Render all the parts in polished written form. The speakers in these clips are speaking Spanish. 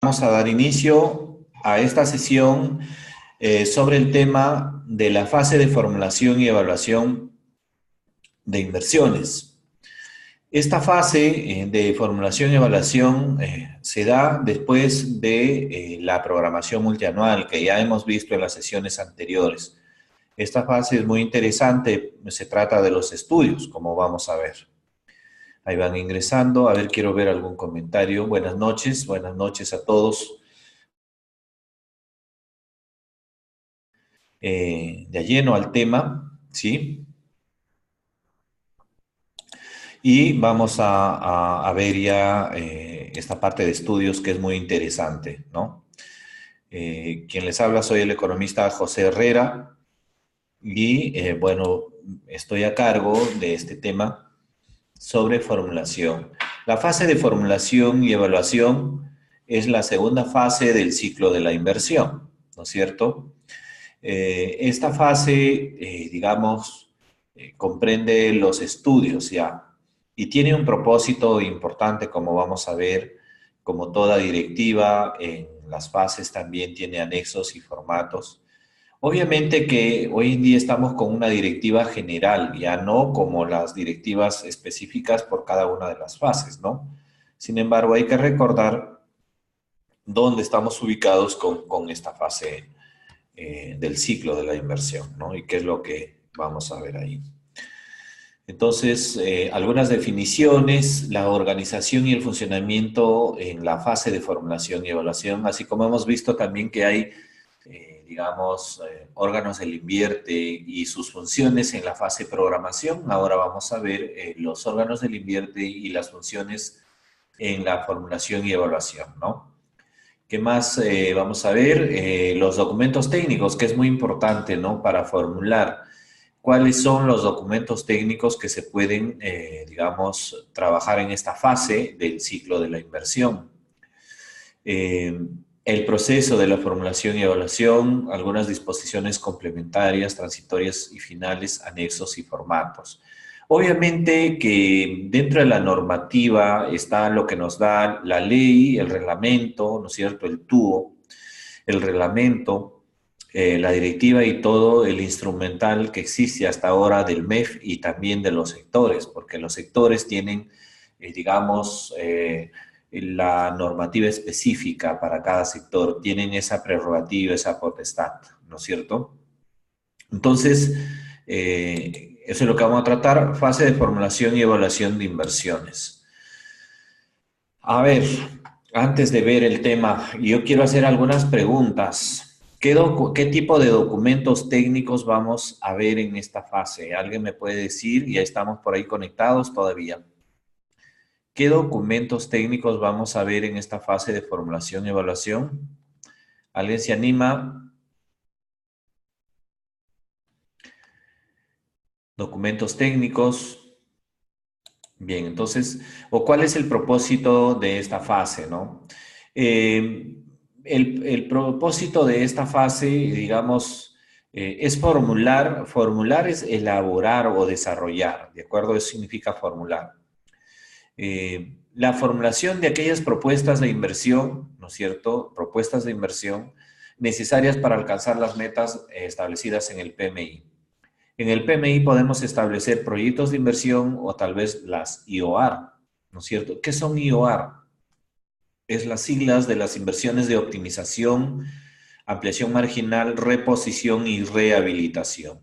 Vamos a dar inicio a esta sesión sobre el tema de la fase de formulación y evaluación de inversiones. Esta fase de formulación y evaluación se da después de la programación multianual que ya hemos visto en las sesiones anteriores. Esta fase es muy interesante, se trata de los estudios, como vamos a ver. Ahí van ingresando, a ver, quiero ver algún comentario. Buenas noches a todos. De lleno al tema, ¿sí? Y vamos a ver ya esta parte de estudios que es muy interesante, ¿no? Quien les habla soy el economista José Herrera y, bueno, estoy a cargo de este tema sobre formulación. La fase de formulación y evaluación es la segunda fase del ciclo de la inversión, ¿no es cierto? Esta fase, digamos, comprende los estudios ya y tiene un propósito importante, como vamos a ver, como toda directiva, en las fases también tiene anexos y formatos. Obviamente que hoy en día estamos con una directiva general, ya no como las directivas específicas por cada una de las fases, ¿no? Sin embargo, hay que recordar dónde estamos ubicados con esta fase del ciclo de la inversión, ¿no? Y qué es lo que vamos a ver ahí. Entonces, algunas definiciones, la organización y el funcionamiento en la fase de formulación y evaluación, así como hemos visto también que hay, digamos, órganos del invierte y sus funciones en la fase de programación. Ahora vamos a ver los órganos del invierte y las funciones en la formulación y evaluación, ¿no? ¿Qué más vamos a ver? Los documentos técnicos, que es muy importante, ¿no? Para formular cuáles son los documentos técnicos que se pueden, digamos, trabajar en esta fase del ciclo de la inversión. Eh, el proceso de la formulación y evaluación, algunas disposiciones complementarias, transitorias y finales, anexos y formatos. Obviamente que dentro de la normativa está lo que nos da la ley, el reglamento, ¿no es cierto?, el TUO, el reglamento, la directiva y todo el instrumental que existe hasta ahora del MEF y también de los sectores, porque los sectores tienen, digamos, la normativa específica para cada sector, tienen esa prerrogativa, esa potestad, ¿no es cierto? Entonces, eso es lo que vamos a tratar, fase de formulación y evaluación de inversiones. A ver, antes de ver el tema, yo quiero hacer algunas preguntas. ¿Qué tipo de documentos técnicos vamos a ver en esta fase? ¿Alguien me puede decir? Ya estamos por ahí conectados todavía. ¿Qué documentos técnicos vamos a ver en esta fase de formulación y evaluación? ¿Alguien se anima? Documentos técnicos. Bien, entonces, ¿o cuál es el propósito de esta fase, no? El propósito de esta fase, digamos, es formular. Formular es elaborar o desarrollar, ¿de acuerdo? Eso significa formular. La formulación de aquellas propuestas de inversión, ¿no es cierto? Propuestas de inversión necesarias para alcanzar las metas establecidas en el PMI. En el PMI podemos establecer proyectos de inversión o tal vez las IOR, ¿no es cierto? ¿Qué son IOR? Es las siglas de las inversiones de optimización, ampliación marginal, reposición y rehabilitación.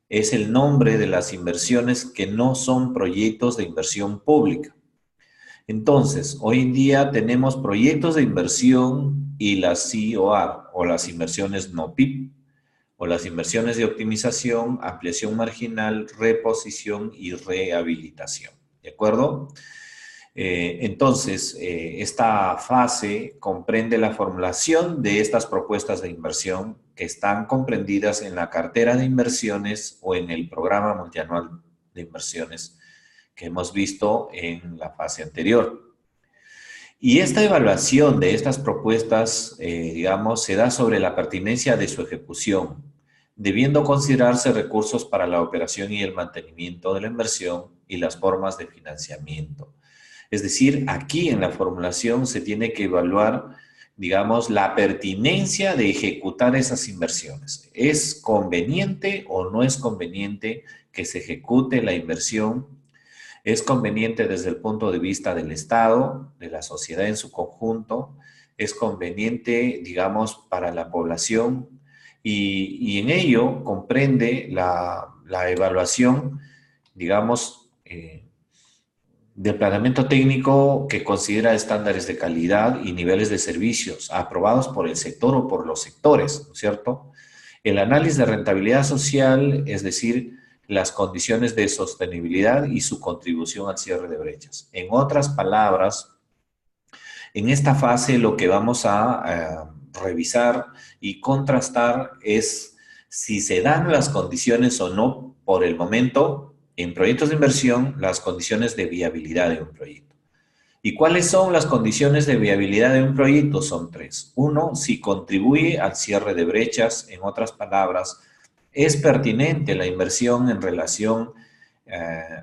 Es el nombre de las inversiones que no son proyectos de inversión pública. Entonces, hoy en día tenemos proyectos de inversión y las COR o las inversiones no PIP o las inversiones de optimización, ampliación marginal, reposición y rehabilitación. ¿De acuerdo? Entonces, esta fase comprende la formulación de estas propuestas de inversión que están comprendidas en la cartera de inversiones o en el programa multianual de inversiones que hemos visto en la fase anterior. Y esta evaluación de estas propuestas, digamos, se da sobre la pertinencia de su ejecución, debiendo considerarse recursos para la operación y el mantenimiento de la inversión y las formas de financiamiento. Es decir, aquí en la formulación se tiene que evaluar digamos, la pertinencia de ejecutar esas inversiones. ¿Es conveniente o no es conveniente que se ejecute la inversión? ¿Es conveniente desde el punto de vista del Estado, de la sociedad en su conjunto? ¿Es conveniente, digamos, para la población? Y en ello comprende la evaluación, digamos, del planeamiento técnico que considera estándares de calidad y niveles de servicios aprobados por el sector o por los sectores, ¿no es cierto? El análisis de rentabilidad social, es decir, las condiciones de sostenibilidad y su contribución al cierre de brechas. En otras palabras, en esta fase lo que vamos a revisar y contrastar es si se dan las condiciones o no por el momento en proyectos de inversión, las condiciones de viabilidad de un proyecto. ¿Y cuáles son las condiciones de viabilidad de un proyecto? Son tres. Uno, si contribuye al cierre de brechas, en otras palabras, es pertinente la inversión en relación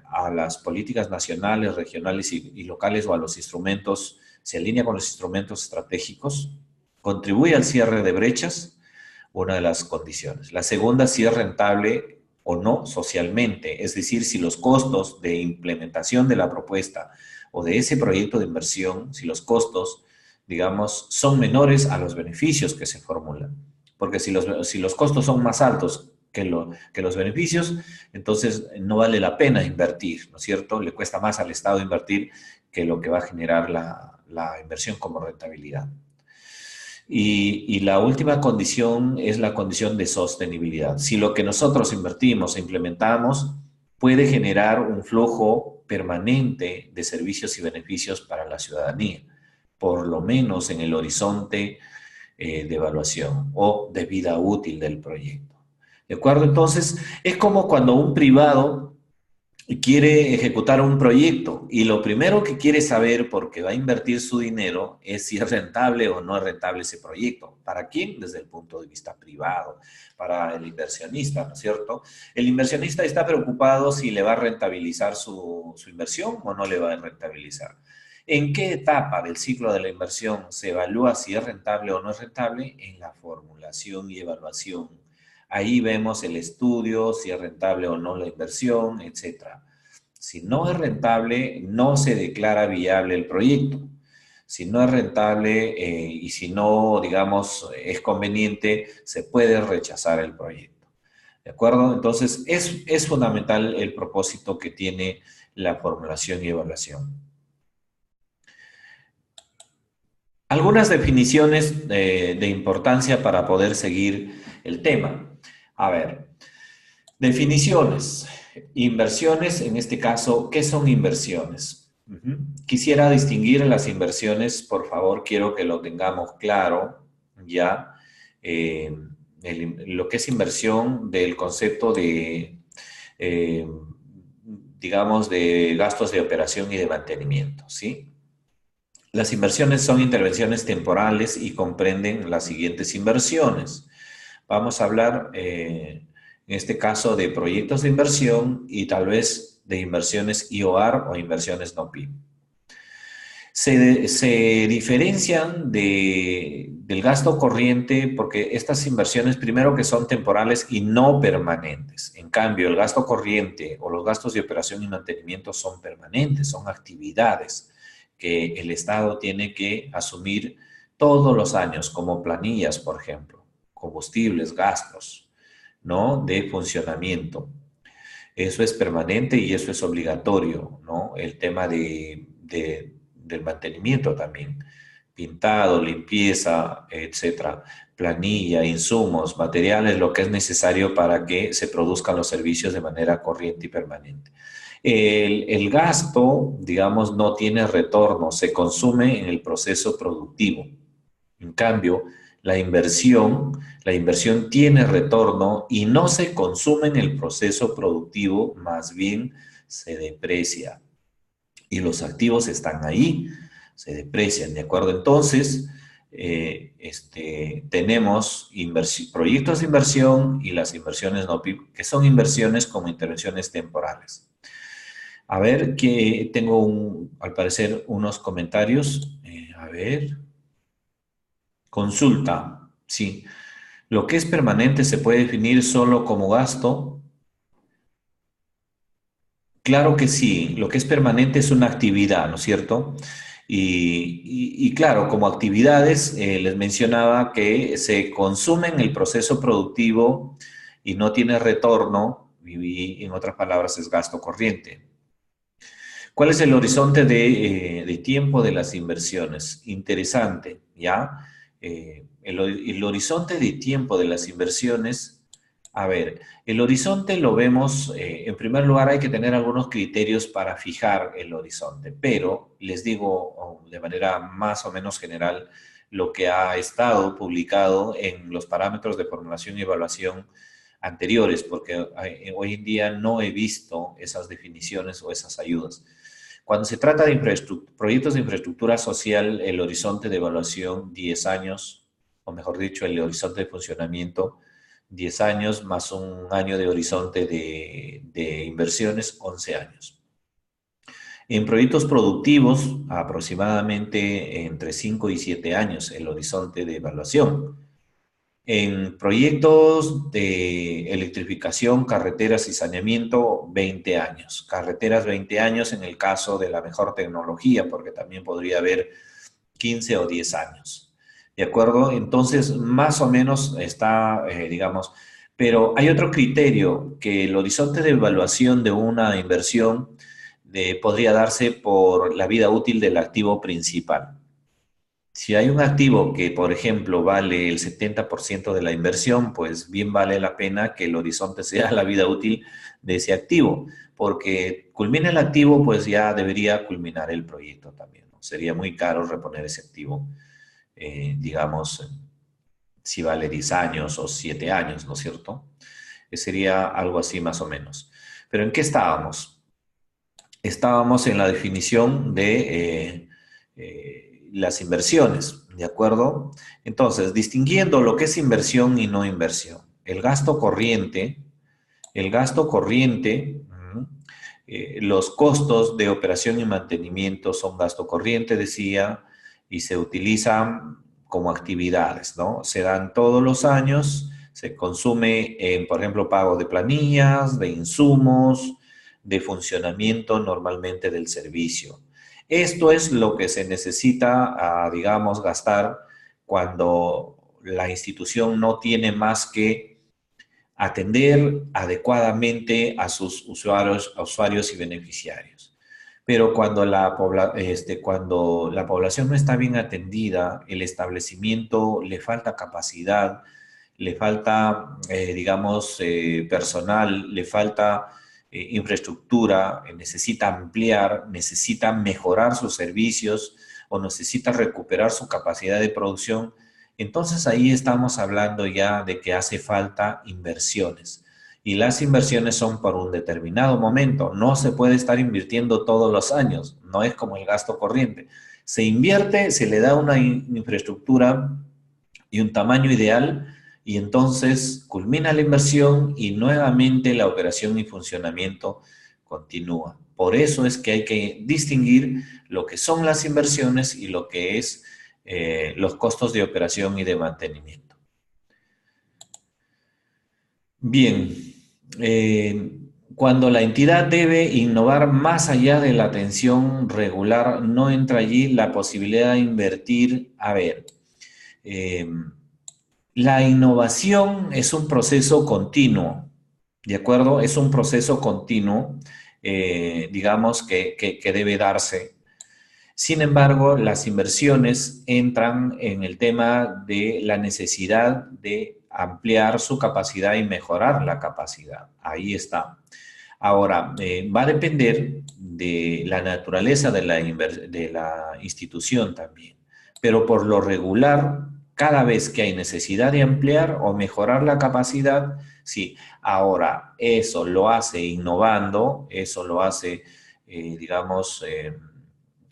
a las políticas nacionales, regionales y locales o a los instrumentos, se alinea con los instrumentos estratégicos, contribuye al cierre de brechas, una de las condiciones. La segunda, si es rentable o no socialmente, es decir, si los costos de implementación de la propuesta o de ese proyecto de inversión, si los costos, digamos, son menores a los beneficios que se formulan. Porque si los costos son más altos que los beneficios, entonces no vale la pena invertir, ¿no es cierto? Le cuesta más al Estado invertir que lo que va a generar la inversión como rentabilidad. Y la última condición es la condición de sostenibilidad. Si lo que nosotros invertimos e implementamos puede generar un flujo permanente de servicios y beneficios para la ciudadanía, por lo menos en el horizonte de evaluación o de vida útil del proyecto. ¿De acuerdo? Entonces, es como cuando un privado quiere ejecutar un proyecto y lo primero que quiere saber, porque va a invertir su dinero, es si es rentable o no es rentable ese proyecto. ¿Para quién? Desde el punto de vista privado, para el inversionista, ¿no es cierto? El inversionista está preocupado si le va a rentabilizar su inversión o no le va a rentabilizar. ¿En qué etapa del ciclo de la inversión se evalúa si es rentable o no es rentable? En la formulación y evaluación. Ahí vemos el estudio, si es rentable o no la inversión, etcétera. Si no es rentable, no se declara viable el proyecto. Si no es rentable y si no, digamos, es conveniente, se puede rechazar el proyecto. ¿De acuerdo? Entonces, es fundamental el propósito que tiene la formulación y evaluación. Algunas definiciones de importancia para poder seguir el tema. A ver, definiciones. Inversiones, en este caso, ¿qué son inversiones? Quisiera distinguir las inversiones, por favor, quiero que lo tengamos claro, ya, eh, lo que es inversión del concepto de, eh, digamos, de gastos de operación y de mantenimiento, ¿sí? Las inversiones son intervenciones temporales y comprenden las siguientes inversiones. Vamos a hablar, en este caso, de proyectos de inversión y tal vez de inversiones IOR o inversiones no PIB. Se diferencian del gasto corriente porque estas inversiones, primero que son temporales y no permanentes. En cambio, el gasto corriente o los gastos de operación y mantenimiento son permanentes, son actividades que el Estado tiene que asumir todos los años, como planillas, por ejemplo, combustibles, gastos, ¿no? De funcionamiento. Eso es permanente y eso es obligatorio, ¿no? El tema del mantenimiento también. Pintado, limpieza, etcétera. Planilla, insumos, materiales, lo que es necesario para que se produzcan los servicios de manera corriente y permanente. El gasto, digamos, no tiene retorno, se consume en el proceso productivo. En cambio, la inversión tiene retorno y no se consume en el proceso productivo, más bien se deprecia. Y los activos están ahí, se deprecian, ¿de acuerdo? Entonces, tenemos proyectos de inversión y las inversiones no PIB, que son inversiones como intervenciones temporales. A ver, que tengo al parecer unos comentarios. A ver. Consulta, sí. Lo que es permanente se puede definir solo como gasto. Claro que sí, lo que es permanente es una actividad, ¿no es cierto? Y claro, como actividades, les mencionaba que se consume en el proceso productivo y no tiene retorno, y en otras palabras es gasto corriente. ¿Cuál es el horizonte de tiempo de las inversiones? Interesante, ¿ya? El horizonte de tiempo de las inversiones, a ver, el horizonte lo vemos, en primer lugar hay que tener algunos criterios para fijar el horizonte, pero les digo de manera más o menos general lo que ha estado publicado en los parámetros de formulación y evaluación anteriores, porque hoy en día no he visto esas definiciones o esas ayudas. Cuando se trata de proyectos de infraestructura social, el horizonte de evaluación 10 años, o mejor dicho, el horizonte de funcionamiento 10 años, más un año de horizonte de inversiones, 11 años. En proyectos productivos, aproximadamente entre 5 y 7 años el horizonte de evaluación. En proyectos de electrificación, carreteras y saneamiento, 20 años. Carreteras, 20 años en el caso de la mejor tecnología, porque también podría haber 15 o 10 años. ¿De acuerdo? Entonces, más o menos está, digamos, pero hay otro criterio, que el horizonte de evaluación de una inversión podría darse por la vida útil del activo principal. Si hay un activo que, por ejemplo, vale el 70% de la inversión, pues bien vale la pena que el horizonte sea la vida útil de ese activo, porque culmina el activo, pues ya debería culminar el proyecto también, ¿no? Sería muy caro reponer ese activo, digamos, si vale 10 años o 7 años, ¿no es cierto? Sería algo así más o menos. Pero ¿en qué estábamos? Estábamos en la definición de las inversiones, ¿de acuerdo? Entonces, distinguiendo lo que es inversión y no inversión. El gasto corriente, los costos de operación y mantenimiento son gasto corriente, decía, y se utilizan como actividades, ¿no? Se dan todos los años, se consume en, por ejemplo, pago de planillas, de insumos, de funcionamiento normalmente del servicio. Esto es lo que se necesita, digamos, gastar cuando la institución no tiene más que atender adecuadamente a sus usuarios y beneficiarios. Pero cuando la población no está bien atendida, el establecimiento le falta capacidad, le falta, digamos, personal, le falta infraestructura, necesita ampliar, necesita mejorar sus servicios o necesita recuperar su capacidad de producción, entonces ahí estamos hablando ya de que hace falta inversiones. Y las inversiones son por un determinado momento. No se puede estar invirtiendo todos los años. No es como el gasto corriente. Se invierte, se le da una infraestructura y un tamaño ideal y entonces culmina la inversión y nuevamente la operación y funcionamiento continúa. Por eso es que hay que distinguir lo que son las inversiones y lo que es los costos de operación y de mantenimiento. Bien, cuando la entidad debe innovar más allá de la atención regular, no entra allí la posibilidad de invertir. A ver, eh, la innovación es un proceso continuo, ¿de acuerdo? Es un proceso continuo, digamos, que debe darse. Sin embargo, las inversiones entran en el tema de la necesidad de ampliar su capacidad y mejorar la capacidad. Ahí está. Ahora, va a depender de la naturaleza de la institución también, pero por lo regular, cada vez que hay necesidad de ampliar o mejorar la capacidad, sí. Ahora, eso lo hace innovando, eso lo hace, digamos,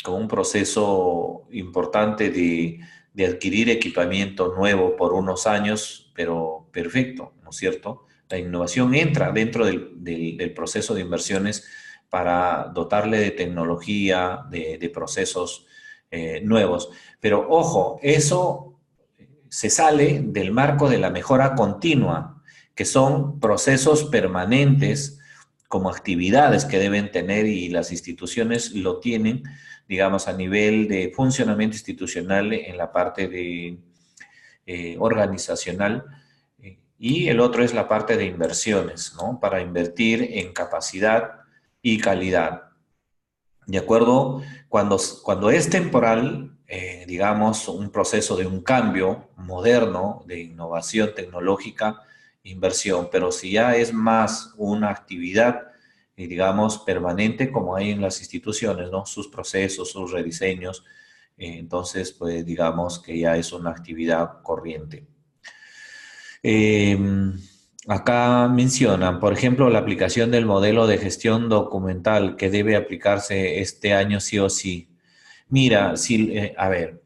con un proceso importante de adquirir equipamiento nuevo por unos años, pero perfecto, ¿no es cierto? La innovación entra dentro del proceso de inversiones para dotarle de tecnología, de procesos nuevos. Pero ojo, eso se sale del marco de la mejora continua, que son procesos permanentes como actividades que deben tener y las instituciones lo tienen, digamos, a nivel de funcionamiento institucional en la parte de organizacional, y el otro es la parte de inversiones, ¿no? Para invertir en capacidad y calidad. ¿De acuerdo? Cuando es temporal, digamos, un proceso de un cambio moderno, de innovación tecnológica, inversión, pero si ya es más una actividad, digamos, permanente, como hay en las instituciones, ¿no? Sus procesos, sus rediseños, entonces, pues digamos que ya es una actividad corriente. Eh, Acá mencionan, por ejemplo, la aplicación del modelo de gestión documental que debe aplicarse este año sí o sí. Mira, si, a ver,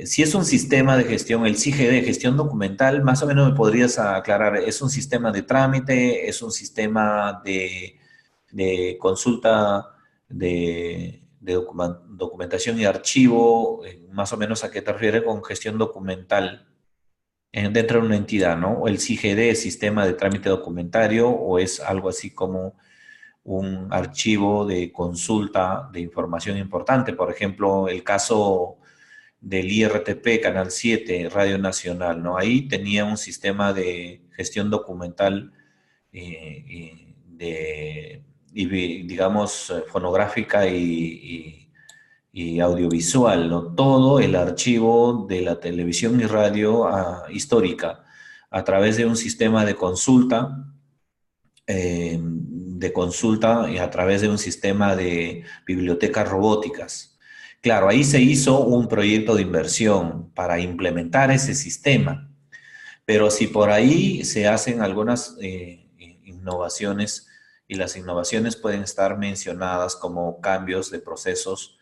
si es un sistema de gestión, el CIGD, gestión documental, más o menos me podrías aclarar, ¿es un sistema de trámite? ¿Es un sistema de consulta de documentación y archivo? Más o menos a qué te refieres con gestión documental dentro de una entidad, ¿no? O el CIGD, sistema de trámite documentario, o es algo así como un archivo de consulta de información importante. Por ejemplo, el caso del IRTP, Canal 7, Radio Nacional, ¿no? Ahí tenía un sistema de gestión documental digamos, fonográfica y audiovisual, ¿no? Todo el archivo de la televisión y radio histórica a través de un sistema de consulta y a través de un sistema de bibliotecas robóticas. Claro, ahí se hizo un proyecto de inversión para implementar ese sistema, pero si por ahí se hacen algunas innovaciones, y las innovaciones pueden estar mencionadas como cambios de procesos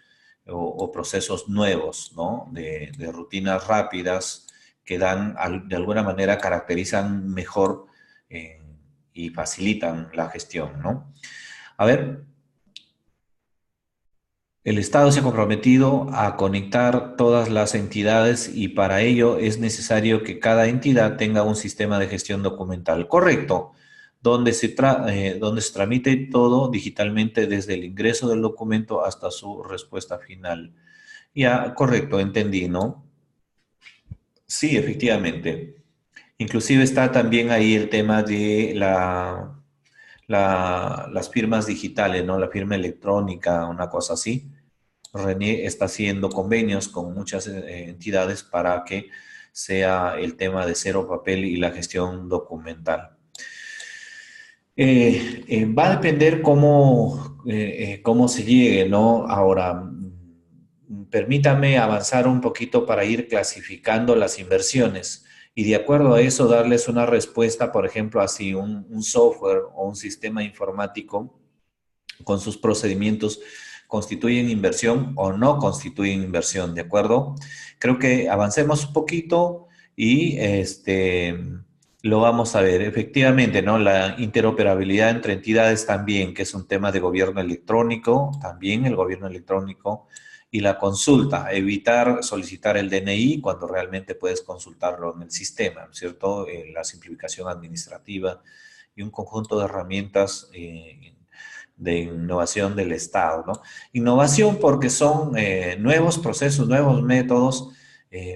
o procesos nuevos, ¿no? De rutinas rápidas que dan, de alguna manera caracterizan mejor y facilitan la gestión, ¿no? A ver, el Estado se ha comprometido a conectar todas las entidades y para ello es necesario que cada entidad tenga un sistema de gestión documental correcto, donde se tramite todo digitalmente desde el ingreso del documento hasta su respuesta final. Ya, correcto, entendí, ¿no? Sí, efectivamente. Inclusive está también ahí el tema de las firmas digitales, ¿no? La firma electrónica, una cosa así. René está haciendo convenios con muchas entidades para que sea el tema de cero papel y la gestión documental. Va a depender cómo se llegue, ¿no? Ahora, permítame avanzar un poquito para ir clasificando las inversiones y de acuerdo a eso darles una respuesta, por ejemplo, así un software o un sistema informático con sus procedimientos constituyen inversión o no constituyen inversión, ¿de acuerdo? Creo que avancemos un poquito y lo vamos a ver. Efectivamente, ¿no? La interoperabilidad entre entidades también, que es un tema de gobierno electrónico, también el gobierno electrónico y la consulta, evitar solicitar el DNI cuando realmente puedes consultarlo en el sistema, ¿no es cierto? La simplificación administrativa y un conjunto de herramientas de innovación del Estado, ¿no? Innovación porque son nuevos procesos, nuevos métodos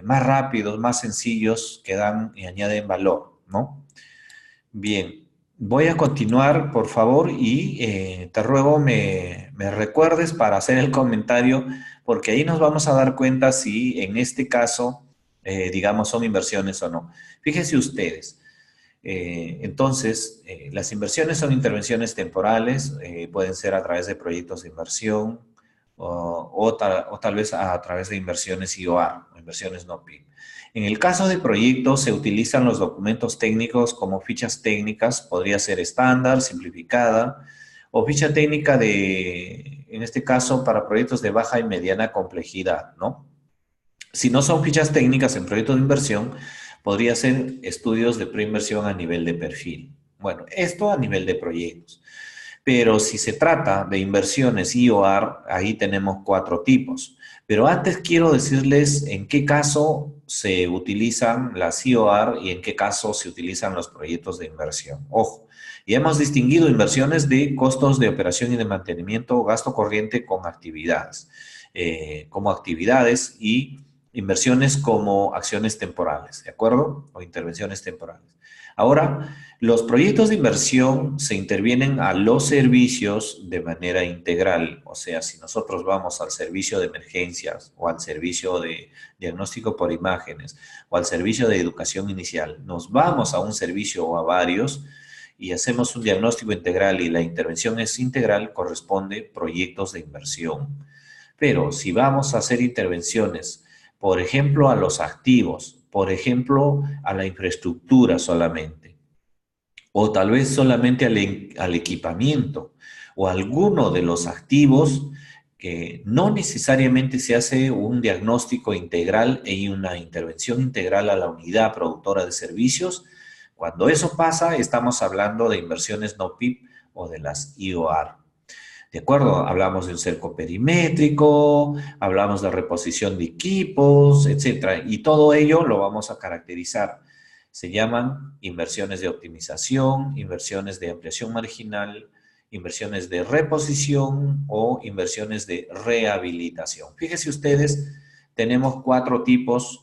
más rápidos, más sencillos que dan y añaden valor, ¿no? Bien, voy a continuar, por favor, y te ruego me recuerdes para hacer el comentario, porque ahí nos vamos a dar cuenta si en este caso, digamos, son inversiones o no. Fíjense ustedes. Entonces, las inversiones son intervenciones temporales, pueden ser a través de proyectos de inversión o tal vez a través de inversiones IOR, inversiones no PIB. En el caso de proyectos se utilizan los documentos técnicos como fichas técnicas, podría ser estándar, simplificada, o ficha técnica en este caso, para proyectos de baja y mediana complejidad, ¿no? Si no son fichas técnicas en proyectos de inversión, podría ser estudios de preinversión a nivel de perfil. Bueno, esto a nivel de proyectos. Pero si se trata de inversiones IOR, ahí tenemos 4 tipos. Pero antes quiero decirles en qué caso se utilizan las IOR y en qué caso se utilizan los proyectos de inversión. Ojo, y hemos distinguido inversiones de costos de operación y de mantenimiento, gasto corriente con actividades, como actividades y inversiones como acciones temporales, ¿de acuerdo? O intervenciones temporales. Ahora, los proyectos de inversión se intervienen a los servicios de manera integral, o sea, si nosotros vamos al servicio de emergencias o al servicio de diagnóstico por imágenes o al servicio de educación inicial, nos vamos a un servicio o a varios y hacemos un diagnóstico integral y la intervención es integral, corresponde proyectos de inversión. Pero si vamos a hacer intervenciones, por ejemplo, a los activos, por ejemplo, a la infraestructura solamente, o tal vez solamente al equipamiento, o alguno de los activos, que no necesariamente se hace un diagnóstico integral y una intervención integral a la unidad productora de servicios. Cuando eso pasa, estamos hablando de inversiones no PIP o de las IOR. ¿De acuerdo? Hablamos de un cerco perimétrico, hablamos de reposición de equipos, etcétera. Y todo ello lo vamos a caracterizar. Se llaman inversiones de optimización, inversiones de ampliación marginal, inversiones de reposición o inversiones de rehabilitación. Fíjense ustedes, tenemos cuatro tipos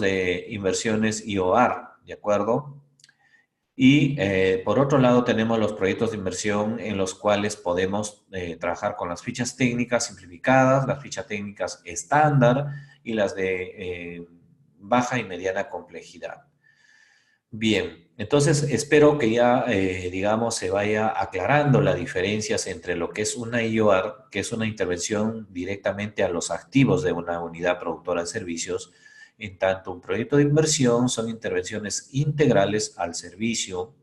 de inversiones IOR, ¿de acuerdo? Y por otro lado tenemos los proyectos de inversión en los cuales podemos trabajar con las fichas técnicas simplificadas, las fichas técnicas estándar y las de baja y mediana complejidad. Bien, entonces espero que ya, digamos, se vaya aclarando las diferencias entre lo que es una IOR, que es una intervención directamente a los activos de una unidad productora de servicios. En tanto, un proyecto de inversión son intervenciones integrales al servicio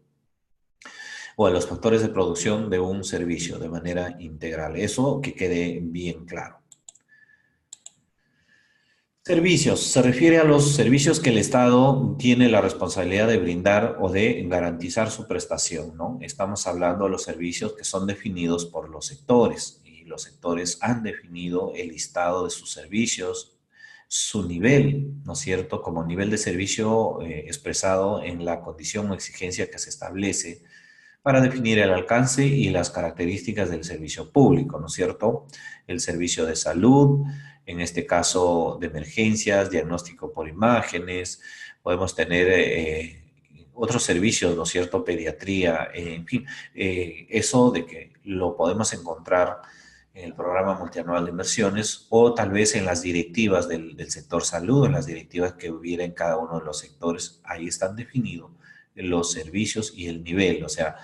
o a los factores de producción de un servicio de manera integral. Eso que quede bien claro. Servicios. Se refiere a los servicios que el Estado tiene la responsabilidad de brindar o de garantizar su prestación, ¿no? Estamos hablando de los servicios que son definidos por los sectores y los sectores han definido el listado de sus servicios, su nivel, ¿no es cierto?, como nivel de servicio expresado en la condición o exigencia que se establece para definir el alcance y las características del servicio público, ¿no es cierto? El servicio de salud, en este caso de emergencias, diagnóstico por imágenes, podemos tener otros servicios, ¿no es cierto? Pediatría, en fin, eso de que lo podemos encontrar en el programa multianual de inversiones o tal vez en las directivas del sector salud, en las directivas que hubiera en cada uno de los sectores, ahí están definidos los servicios y el nivel, o sea,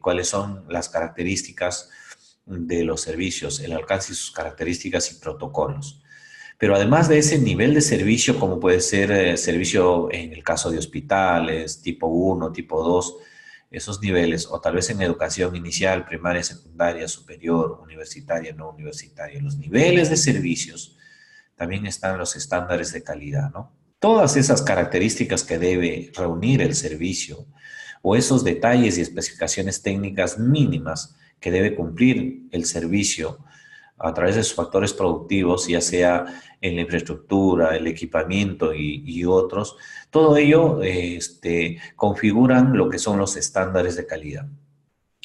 cuáles son las características de los servicios, el alcance y sus características y protocolos. Pero además de ese nivel de servicio, como puede ser servicio en el caso de hospitales, tipo 1, tipo 2, esos niveles, o tal vez en educación inicial, primaria, secundaria, superior, universitaria, no universitaria, los niveles de servicios, también están los estándares de calidad, ¿no? Todas esas características que debe reunir el servicio o esos detalles y especificaciones técnicas mínimas que debe cumplir el servicio a través de sus factores productivos, ya sea en la infraestructura, el equipamiento y otros, todo ello configuran lo que son los estándares de calidad.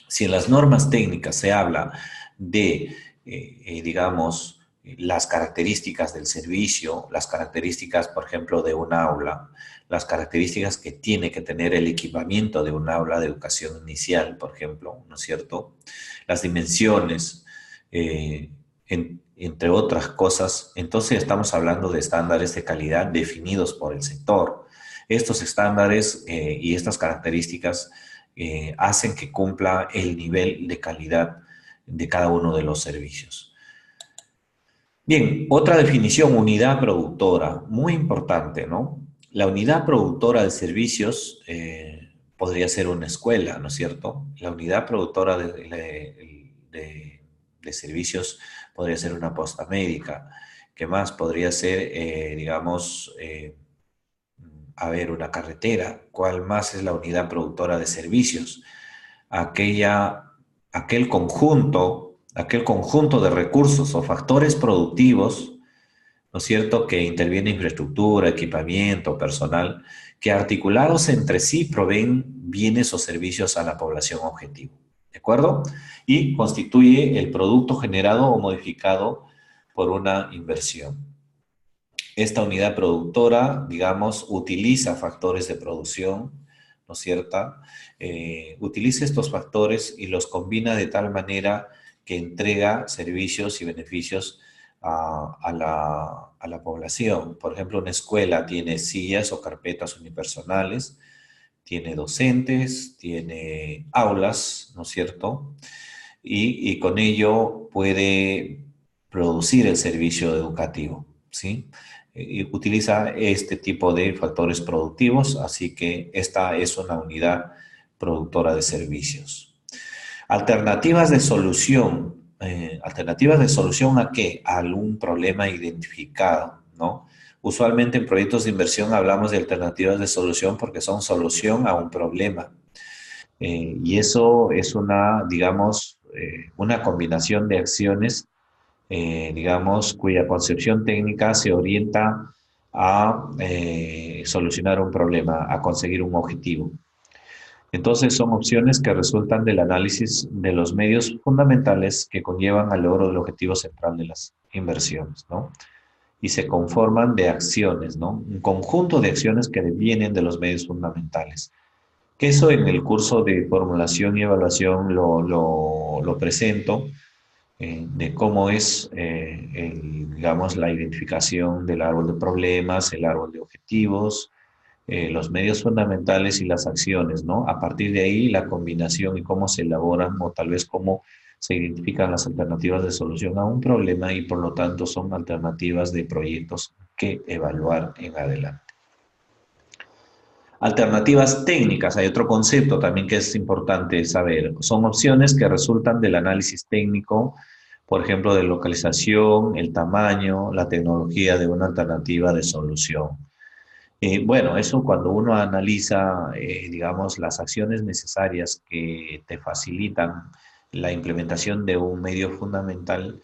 Si en las normas técnicas se habla de, digamos, las características del servicio, las características, por ejemplo, de un aula, las características que tiene que tener el equipamiento de un aula de educación inicial, por ejemplo, ¿no es cierto? Las dimensiones, entre otras cosas, entonces estamos hablando de estándares de calidad definidos por el sector. Estos estándares y estas características hacen que cumpla el nivel de calidad de cada uno de los servicios. Bien, otra definición, unidad productora, muy importante, ¿no? La unidad productora de servicios podría ser una escuela, ¿no es cierto? La unidad productora de servicios podría ser una posta médica. ¿Qué más? Podría ser, digamos, a ver, una carretera. ¿Cuál más es la unidad productora de servicios? Aquel conjunto de recursos o factores productivos ¿no es cierto?, que interviene infraestructura, equipamiento, personal, que articulados entre sí proveen bienes o servicios a la población objetivo. ¿De acuerdo? Y constituye el producto generado o modificado por una inversión. Esta unidad productora, digamos, utiliza factores de producción, ¿no es cierto? Utiliza estos factores y los combina de tal manera que entrega servicios y beneficios a la población. Por ejemplo, una escuela tiene sillas o carpetas unipersonales, tiene docentes, tiene aulas, ¿no es cierto? Y con ello puede producir el servicio educativo, ¿sí? Y utiliza este tipo de factores productivos, así que esta es una unidad productora de servicios. Alternativas de solución ¿a qué? A algún problema identificado, ¿no? Usualmente en proyectos de inversión hablamos de alternativas de solución porque son solución a un problema. Y eso es una, digamos, una combinación de acciones, digamos, cuya concepción técnica se orienta a solucionar un problema, a conseguir un objetivo. Entonces son opciones que resultan del análisis de los medios fundamentales que conllevan al logro del objetivo central de las inversiones, ¿no? Y se conforman de acciones, ¿no? Un conjunto de acciones que vienen de los medios fundamentales. Que eso en el curso de formulación y evaluación lo presento, de cómo es, digamos, la identificación del árbol de problemas, el árbol de objetivos, los medios fundamentales y las acciones, ¿no? A partir de ahí, la combinación y cómo se elaboran o tal vez cómo se identifican las alternativas de solución a un problema y por lo tanto son alternativas de proyectos que evaluar en adelante. Alternativas técnicas, hay otro concepto también que es importante saber. Son opciones que resultan del análisis técnico, por ejemplo, de localización, el tamaño, la tecnología de una alternativa de solución. Bueno, eso cuando uno analiza, digamos, las acciones necesarias que te facilitan la implementación de un medio fundamental,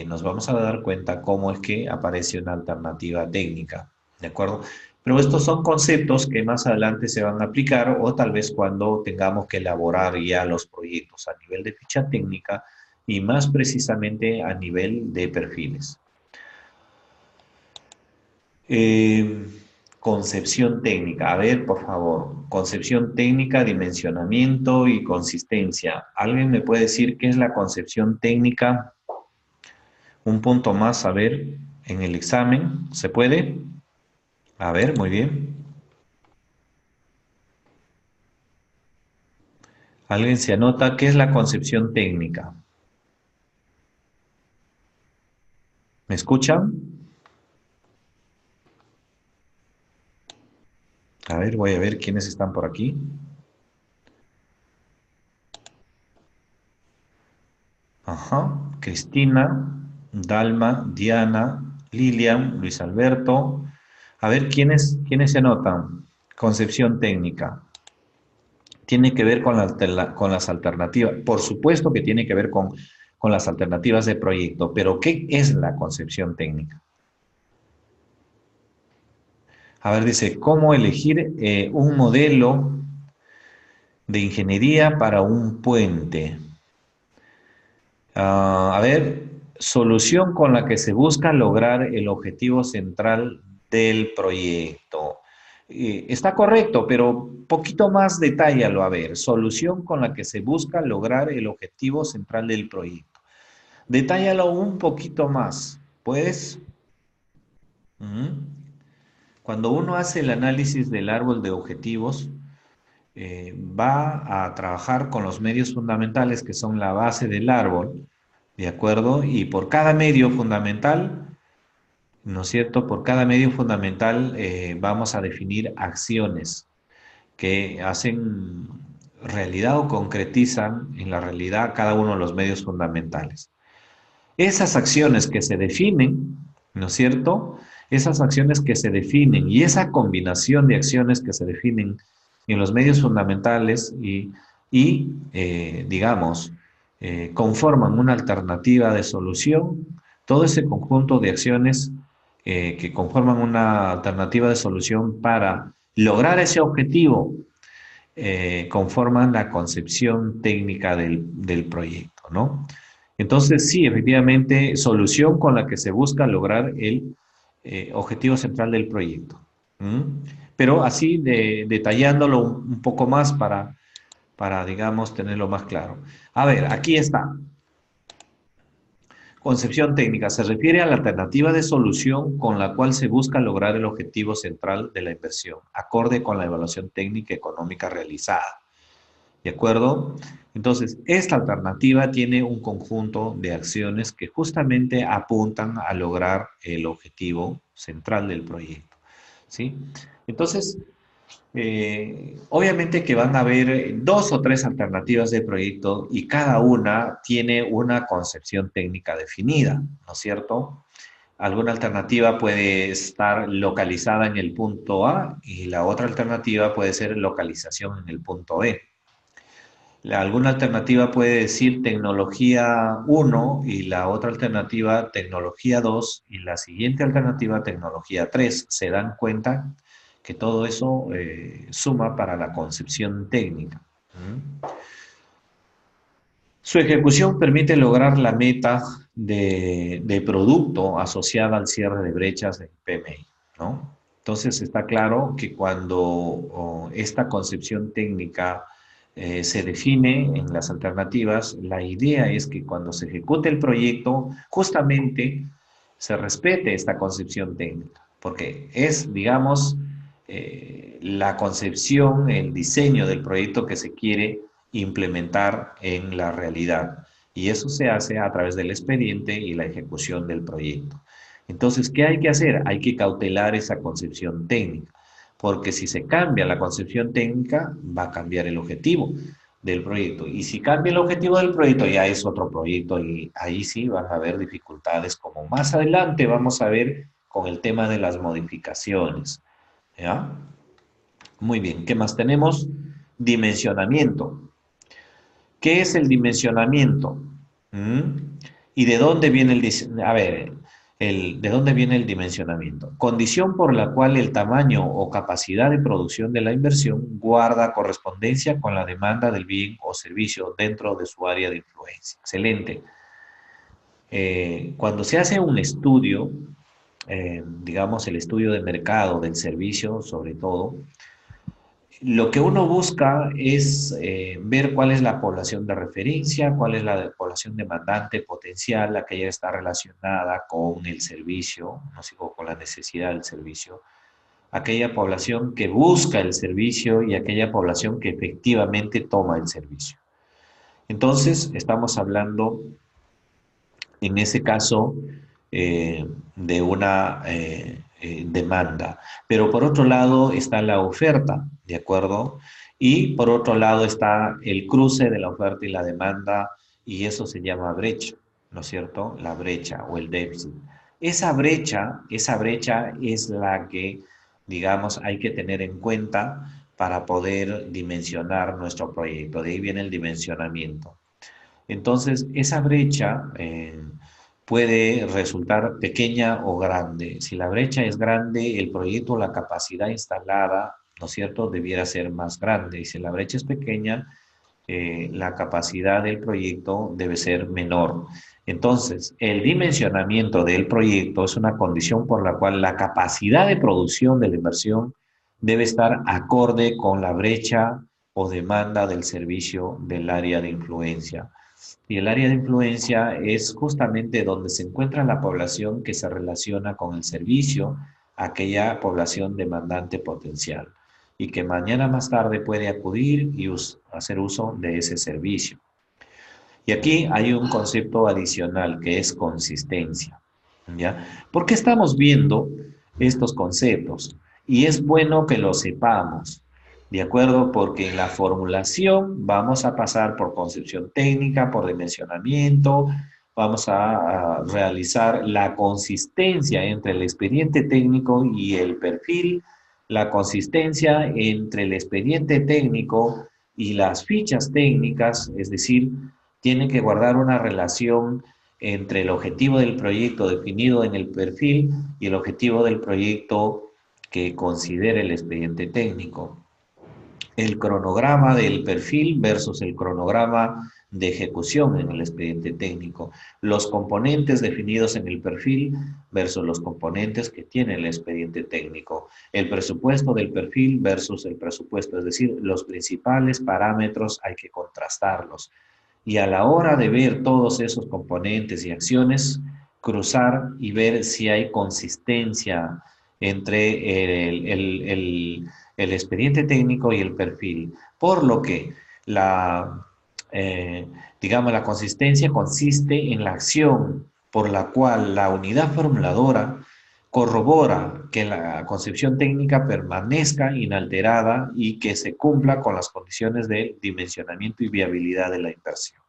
nos vamos a dar cuenta cómo es que aparece una alternativa técnica, ¿de acuerdo? Pero estos son conceptos que más adelante se van a aplicar o tal vez cuando tengamos que elaborar ya los proyectos a nivel de ficha técnica y más precisamente a nivel de perfiles. Concepción técnica. A ver, por favor. Concepción técnica, dimensionamiento y consistencia. ¿Alguien me puede decir qué es la concepción técnica? Un punto más, a ver, en el examen. ¿Se puede? A ver, muy bien. ¿Alguien se anota qué es la concepción técnica? ¿Me escuchan? A ver, voy a ver quiénes están por aquí. Ajá. Cristina, Dalma, Diana, Lilian, Luis Alberto. A ver, ¿quiénes se anotan? Concepción técnica. Tiene que ver con las alternativas. Por supuesto que tiene que ver con las alternativas de proyecto, pero ¿qué es la concepción técnica? A ver, dice, ¿cómo elegir un modelo de ingeniería para un puente? A ver, solución con la que se busca lograr el objetivo central del proyecto. Está correcto, pero poquito más detállalo. A ver, solución con la que se busca lograr el objetivo central del proyecto. Detállalo un poquito más, ¿puedes? Cuando uno hace el análisis del árbol de objetivos, va a trabajar con los medios fundamentales que son la base del árbol, ¿de acuerdo? Y por cada medio fundamental, ¿no es cierto? Por cada medio fundamental vamos a definir acciones que hacen realidad o concretizan en la realidad cada uno de los medios fundamentales. Esas acciones que se definen, ¿no es cierto? Esas acciones que se definen y esa combinación de acciones que se definen en los medios fundamentales digamos, conforman una alternativa de solución, todo ese conjunto de acciones que conforman una alternativa de solución para lograr ese objetivo, conforman la concepción técnica del proyecto, ¿no? Entonces, sí, efectivamente, solución con la que se busca lograr el objetivo central del proyecto. ¿Mm? Pero así detallándolo un poco más para, digamos, tenerlo más claro. A ver, aquí está. Concepción técnica se refiere a la alternativa de solución con la cual se busca lograr el objetivo central de la inversión, acorde con la evaluación técnica económica realizada. ¿De acuerdo? Entonces, esta alternativa tiene un conjunto de acciones que justamente apuntan a lograr el objetivo central del proyecto. ¿Sí? Entonces, obviamente que van a haber dos o tres alternativas de proyecto y cada una tiene una concepción técnica definida, ¿no es cierto? Alguna alternativa puede estar localizada en el punto A y la otra alternativa puede ser localización en el punto B. Alguna alternativa puede decir tecnología 1 y la otra alternativa tecnología 2 y la siguiente alternativa tecnología 3. Se dan cuenta que todo eso suma para la concepción técnica. ¿Mm? Su ejecución permite lograr la meta de producto asociada al cierre de brechas en PMI, ¿no? Entonces está claro que cuando esta concepción técnica se define en las alternativas, la idea es que cuando se ejecute el proyecto, justamente se respete esta concepción técnica, porque es, digamos, la concepción, el diseño del proyecto que se quiere implementar en la realidad. Y eso se hace a través del expediente y la ejecución del proyecto. Entonces, ¿qué hay que hacer? Hay que cautelar esa concepción técnica, porque si se cambia la concepción técnica, va a cambiar el objetivo del proyecto. Y si cambia el objetivo del proyecto, ya es otro proyecto y ahí sí van a haber dificultades, como más adelante vamos a ver con el tema de las modificaciones. ¿Ya? Muy bien, ¿qué más tenemos? Dimensionamiento. ¿Qué es el dimensionamiento? ¿Mm? ¿Y de dónde viene a ver, de dónde viene el dimensionamiento? Condición por la cual el tamaño o capacidad de producción de la inversión guarda correspondencia con la demanda del bien o servicio dentro de su área de influencia. Excelente. Cuando se hace un estudio, digamos el estudio de mercado del servicio sobre todo, lo que uno busca es ver cuál es la población de referencia, cuál es la población demandante potencial, la que ya está relacionada con el servicio, no sigo con la necesidad del servicio, aquella población que busca el servicio y aquella población que efectivamente toma el servicio. Entonces, estamos hablando, en ese caso, de una demanda. Pero por otro lado está la oferta, ¿de acuerdo? Y por otro lado está el cruce de la oferta y la demanda, y eso se llama brecha, ¿no es cierto? La brecha o el déficit. Esa brecha es la que, digamos, hay que tener en cuenta para poder dimensionar nuestro proyecto. De ahí viene el dimensionamiento. Entonces, esa brecha puede resultar pequeña o grande. Si la brecha es grande, el proyecto, la capacidad instalada, ¿no es cierto?, debiera ser más grande. Y si la brecha es pequeña, la capacidad del proyecto debe ser menor. Entonces, el dimensionamiento del proyecto es una condición por la cual la capacidad de producción de la inversión debe estar acorde con la brecha o demanda del servicio del área de influencia. Y el área de influencia es justamente donde se encuentra la población que se relaciona con el servicio, aquella población demandante potencial, y que mañana más tarde puede acudir y hacer uso de ese servicio. Y aquí hay un concepto adicional que es consistencia. ¿Ya? ¿Por qué estamos viendo estos conceptos? Y es bueno que lo sepamos, ¿de acuerdo? Porque en la formulación vamos a pasar por concepción técnica, por dimensionamiento, vamos a realizar la consistencia entre el expediente técnico y el perfil, la consistencia entre el expediente técnico y las fichas técnicas, es decir, tienen que guardar una relación entre el objetivo del proyecto definido en el perfil y el objetivo del proyecto que considere el expediente técnico. El cronograma del perfil versus el cronograma de ejecución en el expediente técnico, los componentes definidos en el perfil versus los componentes que tiene el expediente técnico, el presupuesto del perfil versus el presupuesto, es decir, los principales parámetros hay que contrastarlos. Y a la hora de ver todos esos componentes y acciones, cruzar y ver si hay consistencia entre el expediente técnico y el perfil. Por lo que la, eh, digamos, la consistencia consiste en la acción por la cual la unidad formuladora corrobora que la concepción técnica permanezca inalterada y que se cumpla con las condiciones de dimensionamiento y viabilidad de la inversión.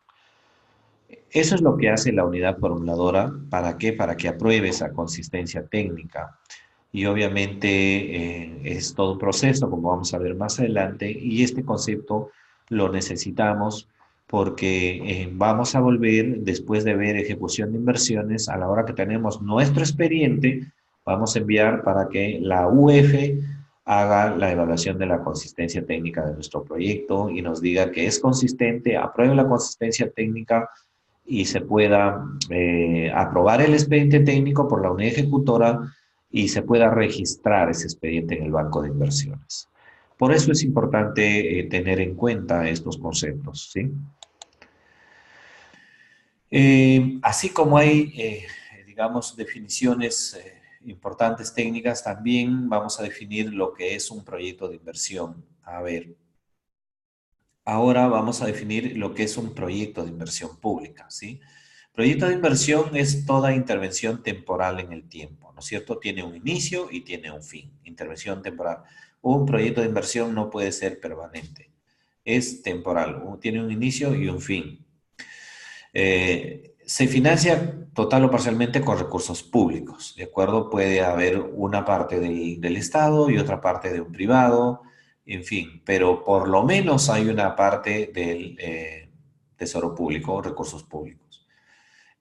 Eso es lo que hace la unidad formuladora. ¿Para qué? Para que apruebe esa consistencia técnica. Y obviamente es todo un proceso, como vamos a ver más adelante, y este concepto lo necesitamos porque vamos a volver, después de ver ejecución de inversiones, a la hora que tenemos nuestro expediente, vamos a enviar para que la UF haga la evaluación de la consistencia técnica de nuestro proyecto y nos diga que es consistente, apruebe la consistencia técnica y se pueda aprobar el expediente técnico por la unidad ejecutora y se pueda registrar ese expediente en el banco de inversiones. Por eso es importante tener en cuenta estos conceptos, ¿sí? Así como hay, digamos, definiciones importantes técnicas, también vamos a definir lo que es un proyecto de inversión. A ver, ahora vamos a definir lo que es un proyecto de inversión pública, ¿sí? Proyecto de inversión es toda intervención temporal en el tiempo, ¿no es cierto? Tiene un inicio y tiene un fin, intervención temporal. Un proyecto de inversión no puede ser permanente, es temporal, tiene un inicio y un fin. Se financia total o parcialmente con recursos públicos, ¿de acuerdo? Puede haber una parte del Estado y otra parte de un privado, en fin, pero por lo menos hay una parte del tesoro público, recursos públicos.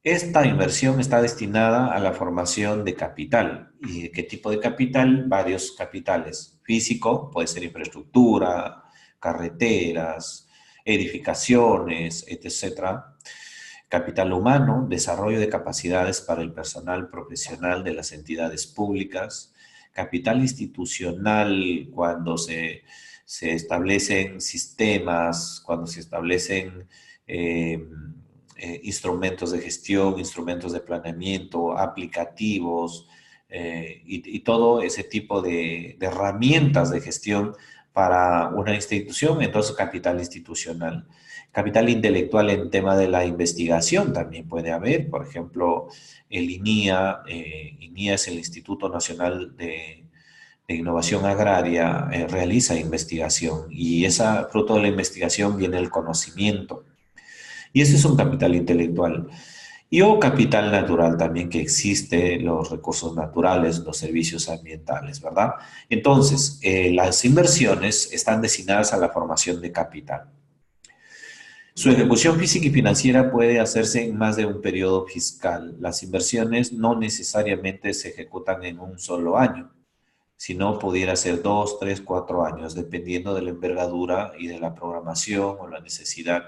Esta inversión está destinada a la formación de capital. ¿Y qué tipo de capital? Varios capitales. Físico, puede ser infraestructura, carreteras, edificaciones, etcétera. Capital humano, desarrollo de capacidades para el personal profesional de las entidades públicas. Capital institucional, cuando se establecen sistemas, cuando se establecen instrumentos de gestión, instrumentos de planeamiento, aplicativos y todo ese tipo de herramientas de gestión para una institución, entonces capital institucional. Capital intelectual en tema de la investigación también puede haber, por ejemplo, el INIA, INIA es el Instituto Nacional de Innovación Agraria, realiza investigación y esa, fruto de la investigación viene el conocimiento. Y ese es un capital intelectual. Y o capital natural también que existe, los recursos naturales, los servicios ambientales, ¿verdad? Entonces, las inversiones están destinadas a la formación de capital. Su ejecución física y financiera puede hacerse en más de un periodo fiscal. Las inversiones no necesariamente se ejecutan en un solo año, sino pudiera ser 2, 3, 4 años, dependiendo de la envergadura y de la programación o la necesidad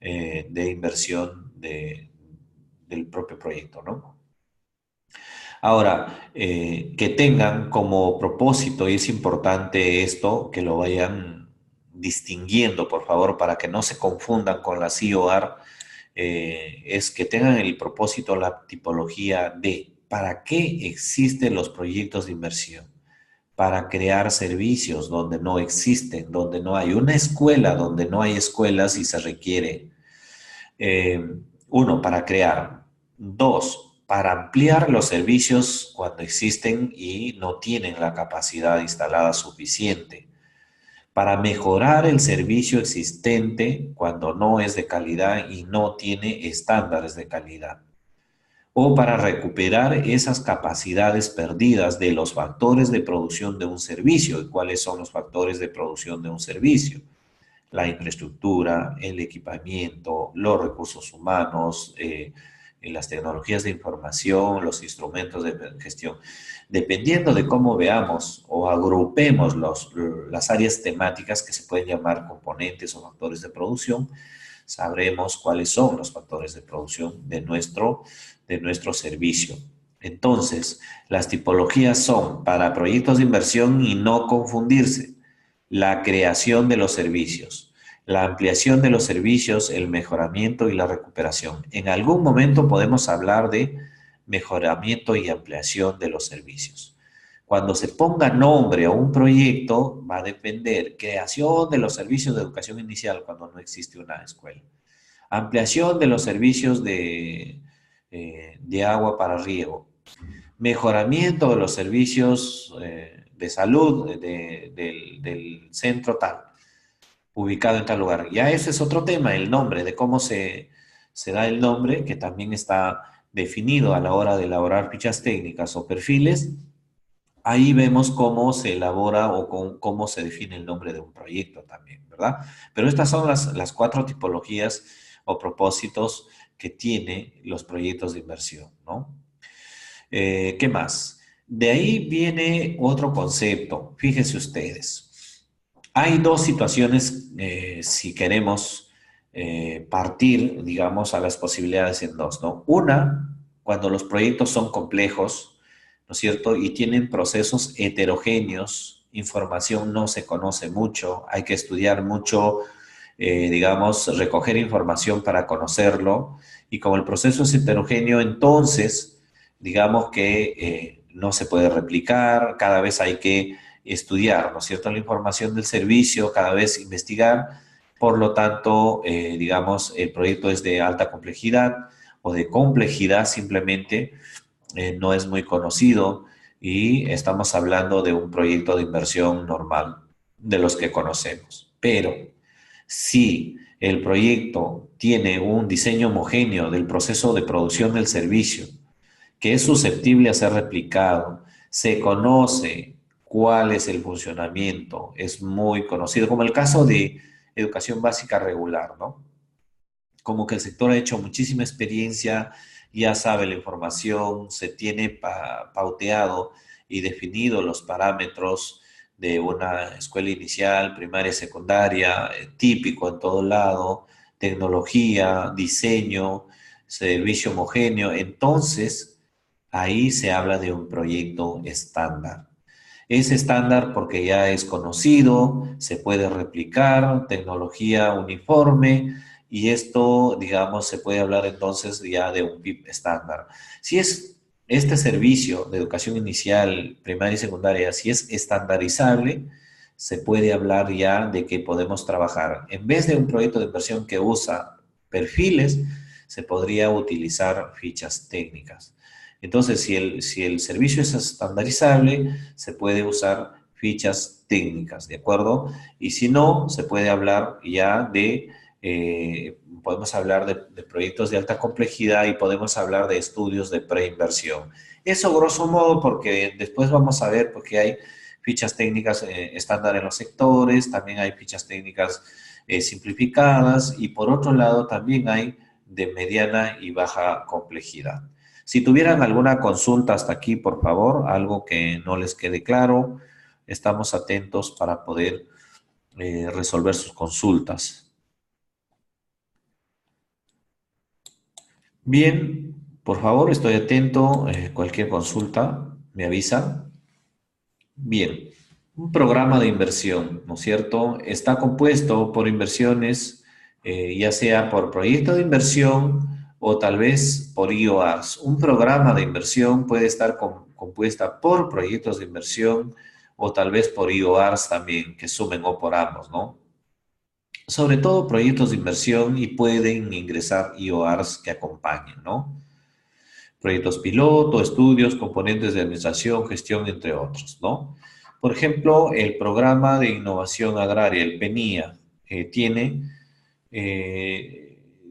de inversión del propio proyecto, ¿no? Ahora, que tengan como propósito, y es importante esto, que lo vayan distinguiendo, por favor, para que no se confundan con la CIOAR, es que tengan el propósito, la tipología de ¿para qué existen los proyectos de inversión? Para crear servicios donde no existen, donde no hay una escuela, donde no hay escuelas y se requiere. Uno, para crear. Dos, para ampliar los servicios cuando existen y no tienen la capacidad instalada suficiente. Para mejorar el servicio existente cuando no es de calidad y no tiene estándares de calidad. O para recuperar esas capacidades perdidas de los factores de producción de un servicio. ¿Y cuáles son los factores de producción de un servicio? La infraestructura, el equipamiento, los recursos humanos, las tecnologías de información, los instrumentos de gestión. Dependiendo de cómo veamos o agrupemos las áreas temáticas que se pueden llamar componentes o factores de producción, sabremos cuáles son los factores de producción de nuestro servicio. Entonces, las tipologías son para proyectos de inversión y no confundirse. La creación de los servicios, la ampliación de los servicios, el mejoramiento y la recuperación. En algún momento podemos hablar de mejoramiento y ampliación de los servicios. Cuando se ponga nombre a un proyecto, va a depender creación de los servicios de educación inicial cuando no existe una escuela. Ampliación de los servicios de agua para riego. Mejoramiento de los servicios de salud del centro tal, ubicado en tal lugar. Ya ese es otro tema, el nombre, de cómo se da el nombre, que también está definido a la hora de elaborar fichas técnicas o perfiles. Ahí vemos cómo se elabora o cómo se define el nombre de un proyecto también, ¿verdad? Pero estas son las cuatro tipologías o propósitos que tiene los proyectos de inversión, ¿no? ¿Qué más? De ahí viene otro concepto. Fíjense ustedes. Hay dos situaciones, si queremos partir, digamos, a las posibilidades en dos, ¿no? Una, cuando los proyectos son complejos, ¿no es cierto? Y tienen procesos heterogéneos, información no se conoce mucho, hay que estudiar mucho, digamos, recoger información para conocerlo. Y como el proceso es heterogéneo, entonces, digamos que no se puede replicar, cada vez hay que estudiar, ¿no es cierto?, la información del servicio, cada vez investigar. Por lo tanto, digamos, el proyecto es de alta complejidad o de complejidad simplemente, no es muy conocido y estamos hablando de un proyecto de inversión normal, de los que conocemos. Pero si el proyecto tiene un diseño homogéneo del proceso de producción del servicio, que es susceptible a ser replicado, se conoce cuál es el funcionamiento, es muy conocido, como el caso de educación básica regular, ¿no? Como que el sector ha hecho muchísima experiencia, ya sabe la información, se tiene pauteado y definido los parámetros de una escuela inicial, primaria, secundaria, típico en todo lado, tecnología, diseño, servicio homogéneo. Entonces, ahí se habla de un proyecto estándar. Es estándar porque ya es conocido, se puede replicar, tecnología uniforme, y esto, digamos, se puede hablar entonces ya de un PIB estándar. Si es este servicio de educación inicial, primaria y secundaria, si es estandarizable, se puede hablar ya de que podemos trabajar. En vez de un proyecto de inversión que usa perfiles, se podría utilizar fichas técnicas. Entonces, si el servicio es estandarizable, se puede usar fichas técnicas, ¿de acuerdo? Y si no, se puede hablar ya podemos hablar de proyectos de alta complejidad y podemos hablar de estudios de preinversión. Eso grosso modo, porque después vamos a ver, porque hay fichas técnicas estándar en los sectores, también hay fichas técnicas simplificadas y por otro lado también hay de mediana y baja complejidad. Si tuvieran alguna consulta hasta aquí, por favor, algo que no les quede claro, estamos atentos para poder resolver sus consultas. Bien, por favor, estoy atento. Cualquier consulta, me avisan. Bien, un programa de inversión, ¿no es cierto? Está compuesto por inversiones, ya sea por proyecto de inversión o tal vez por IOAs. Un programa de inversión puede estar compuesta por proyectos de inversión o tal vez por IOAs también, que sumen o por ambos, ¿no? Sobre todo proyectos de inversión y pueden ingresar IOAs que acompañen, ¿no? Proyectos piloto, estudios, componentes de administración, gestión, entre otros, ¿no? Por ejemplo, el programa de innovación agraria, el PENIA, tiene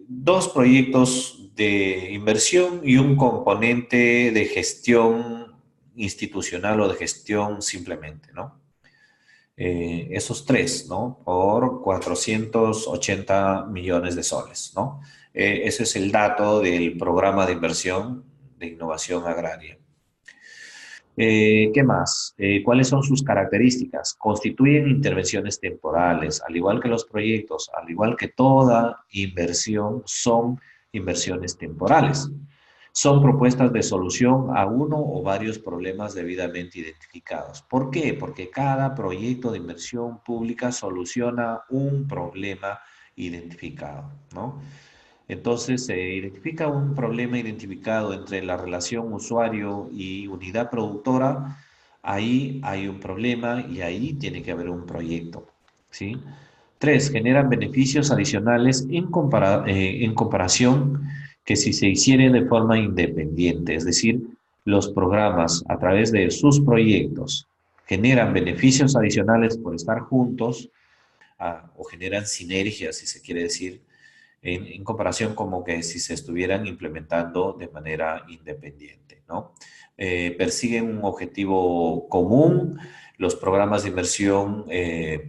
dos proyectos de inversión y un componente de gestión institucional o de gestión simplemente, ¿no? Esos tres, ¿no? Por 480 millones de soles, ¿no? Ese es el dato del programa de inversión de innovación agraria. ¿Qué más? ¿Cuáles son sus características? Constituyen intervenciones temporales, al igual que los proyectos, al igual que toda inversión, son inversiones temporales. Son propuestas de solución a uno o varios problemas debidamente identificados. ¿Por qué? Porque cada proyecto de inversión pública soluciona un problema identificado, ¿no? Entonces, se identifica un problema identificado entre la relación usuario y unidad productora, ahí hay un problema y ahí tiene que haber un proyecto, ¿sí? Tres, generan beneficios adicionales en comparación que si se hiciera de forma independiente, es decir, los programas a través de sus proyectos generan beneficios adicionales por estar juntos o generan sinergias, si se quiere decir, en comparación como que si se estuvieran implementando de manera independiente, ¿no? Persiguen un objetivo común, los programas de inversión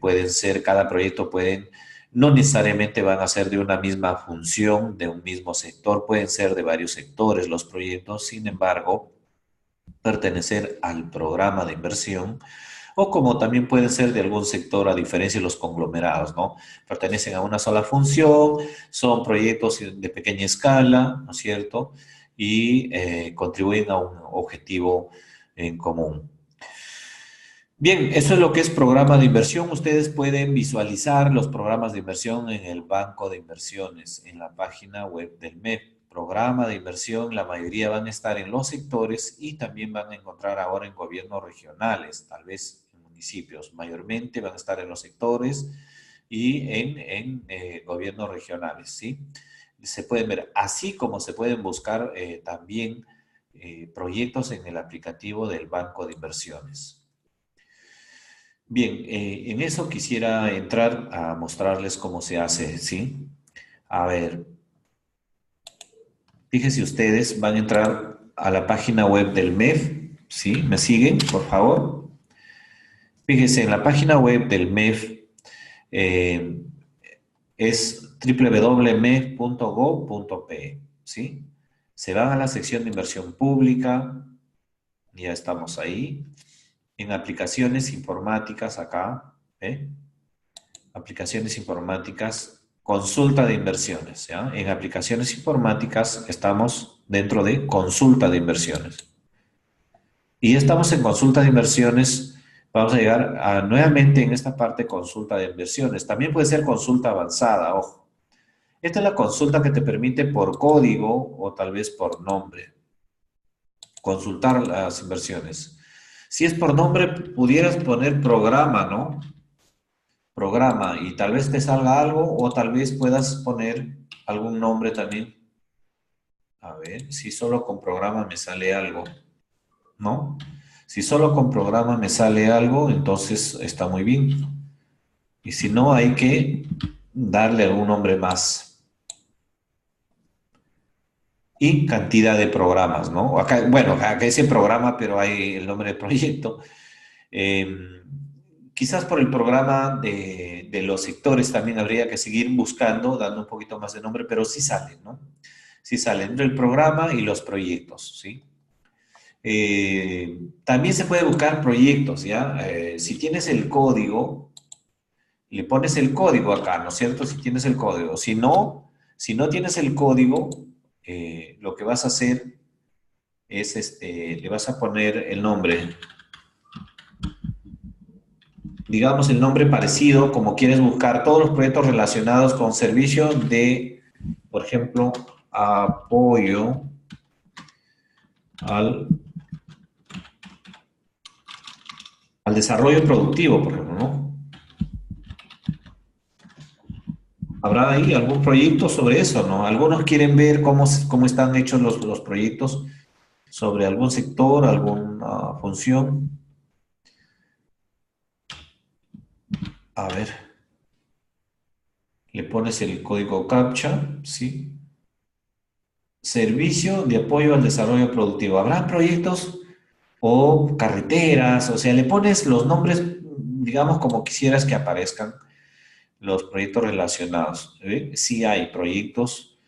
pueden ser, cada proyecto pueden, no necesariamente van a ser de una misma función, de un mismo sector, pueden ser de varios sectores los proyectos, sin embargo, pertenecer al programa de inversión o como también pueden ser de algún sector, a diferencia de los conglomerados, ¿no? Pertenecen a una sola función, son proyectos de pequeña escala, ¿no es cierto? Y contribuyen a un objetivo en común. Bien, eso es lo que es programa de inversión. Ustedes pueden visualizar los programas de inversión en el banco de inversiones, en la página web del MEP. Programa de inversión, la mayoría van a estar en los sectores y también van a encontrar ahora en gobiernos regionales, tal vez en municipios. Mayormente van a estar en los sectores y en gobiernos regionales, ¿sí? Se pueden ver, así como se pueden buscar también proyectos en el aplicativo del banco de inversiones. Bien, en eso quisiera entrar a mostrarles cómo se hace, ¿sí? A ver, fíjense ustedes, van a entrar a la página web del MEF, ¿sí? ¿Me siguen, por favor? Fíjense, en la página web del MEF eh, es www.mef.gov.pe, ¿sí? Se van a la sección de inversión pública, ya estamos ahí. En aplicaciones informáticas acá, ¿eh? Aplicaciones informáticas, consulta de inversiones, ¿ya? En aplicaciones informáticas estamos dentro de consulta de inversiones. Y estamos en consulta de inversiones, vamos a llegar a nuevamente en esta parte consulta de inversiones. También puede ser consulta avanzada, ojo. Esta es la consulta que te permite por código o tal vez por nombre consultar las inversiones. Si es por nombre, pudieras poner programa, ¿no? Programa y tal vez te salga algo o tal vez puedas poner algún nombre también. A ver, si solo con programa me sale algo, ¿no? Si solo con programa me sale algo, entonces está muy bien. Y si no, hay que darle algún nombre más. Y cantidad de programas, ¿no? Acá, bueno, acá dice programa, pero hay el nombre del proyecto. Eh, Quizás por el programa de los sectores también habría que seguir buscando, dando un poquito más de nombre, pero sí salen, ¿no? Sí salen entre el programa y los proyectos, ¿sí? También se puede buscar proyectos, ¿ya? Si tienes el código, le pones el código acá, ¿no es cierto? Si tienes el código. Si no tienes el código, lo que vas a hacer es, le vas a poner el nombre, digamos el nombre parecido, como quieres buscar todos los proyectos relacionados con servicio de, por ejemplo, apoyo al, al desarrollo productivo, por ejemplo, ¿no? ¿Habrá ahí algún proyecto sobre eso, no? Algunos quieren ver cómo están hechos los proyectos sobre algún sector, alguna función. A ver, le pones el código CAPTCHA, ¿sí? Servicio de apoyo al desarrollo productivo. ¿Habrá proyectos o carreteras? O sea, le pones los nombres, digamos, como quisieras que aparezcan los proyectos relacionados. ¿Sí? Sí hay proyectos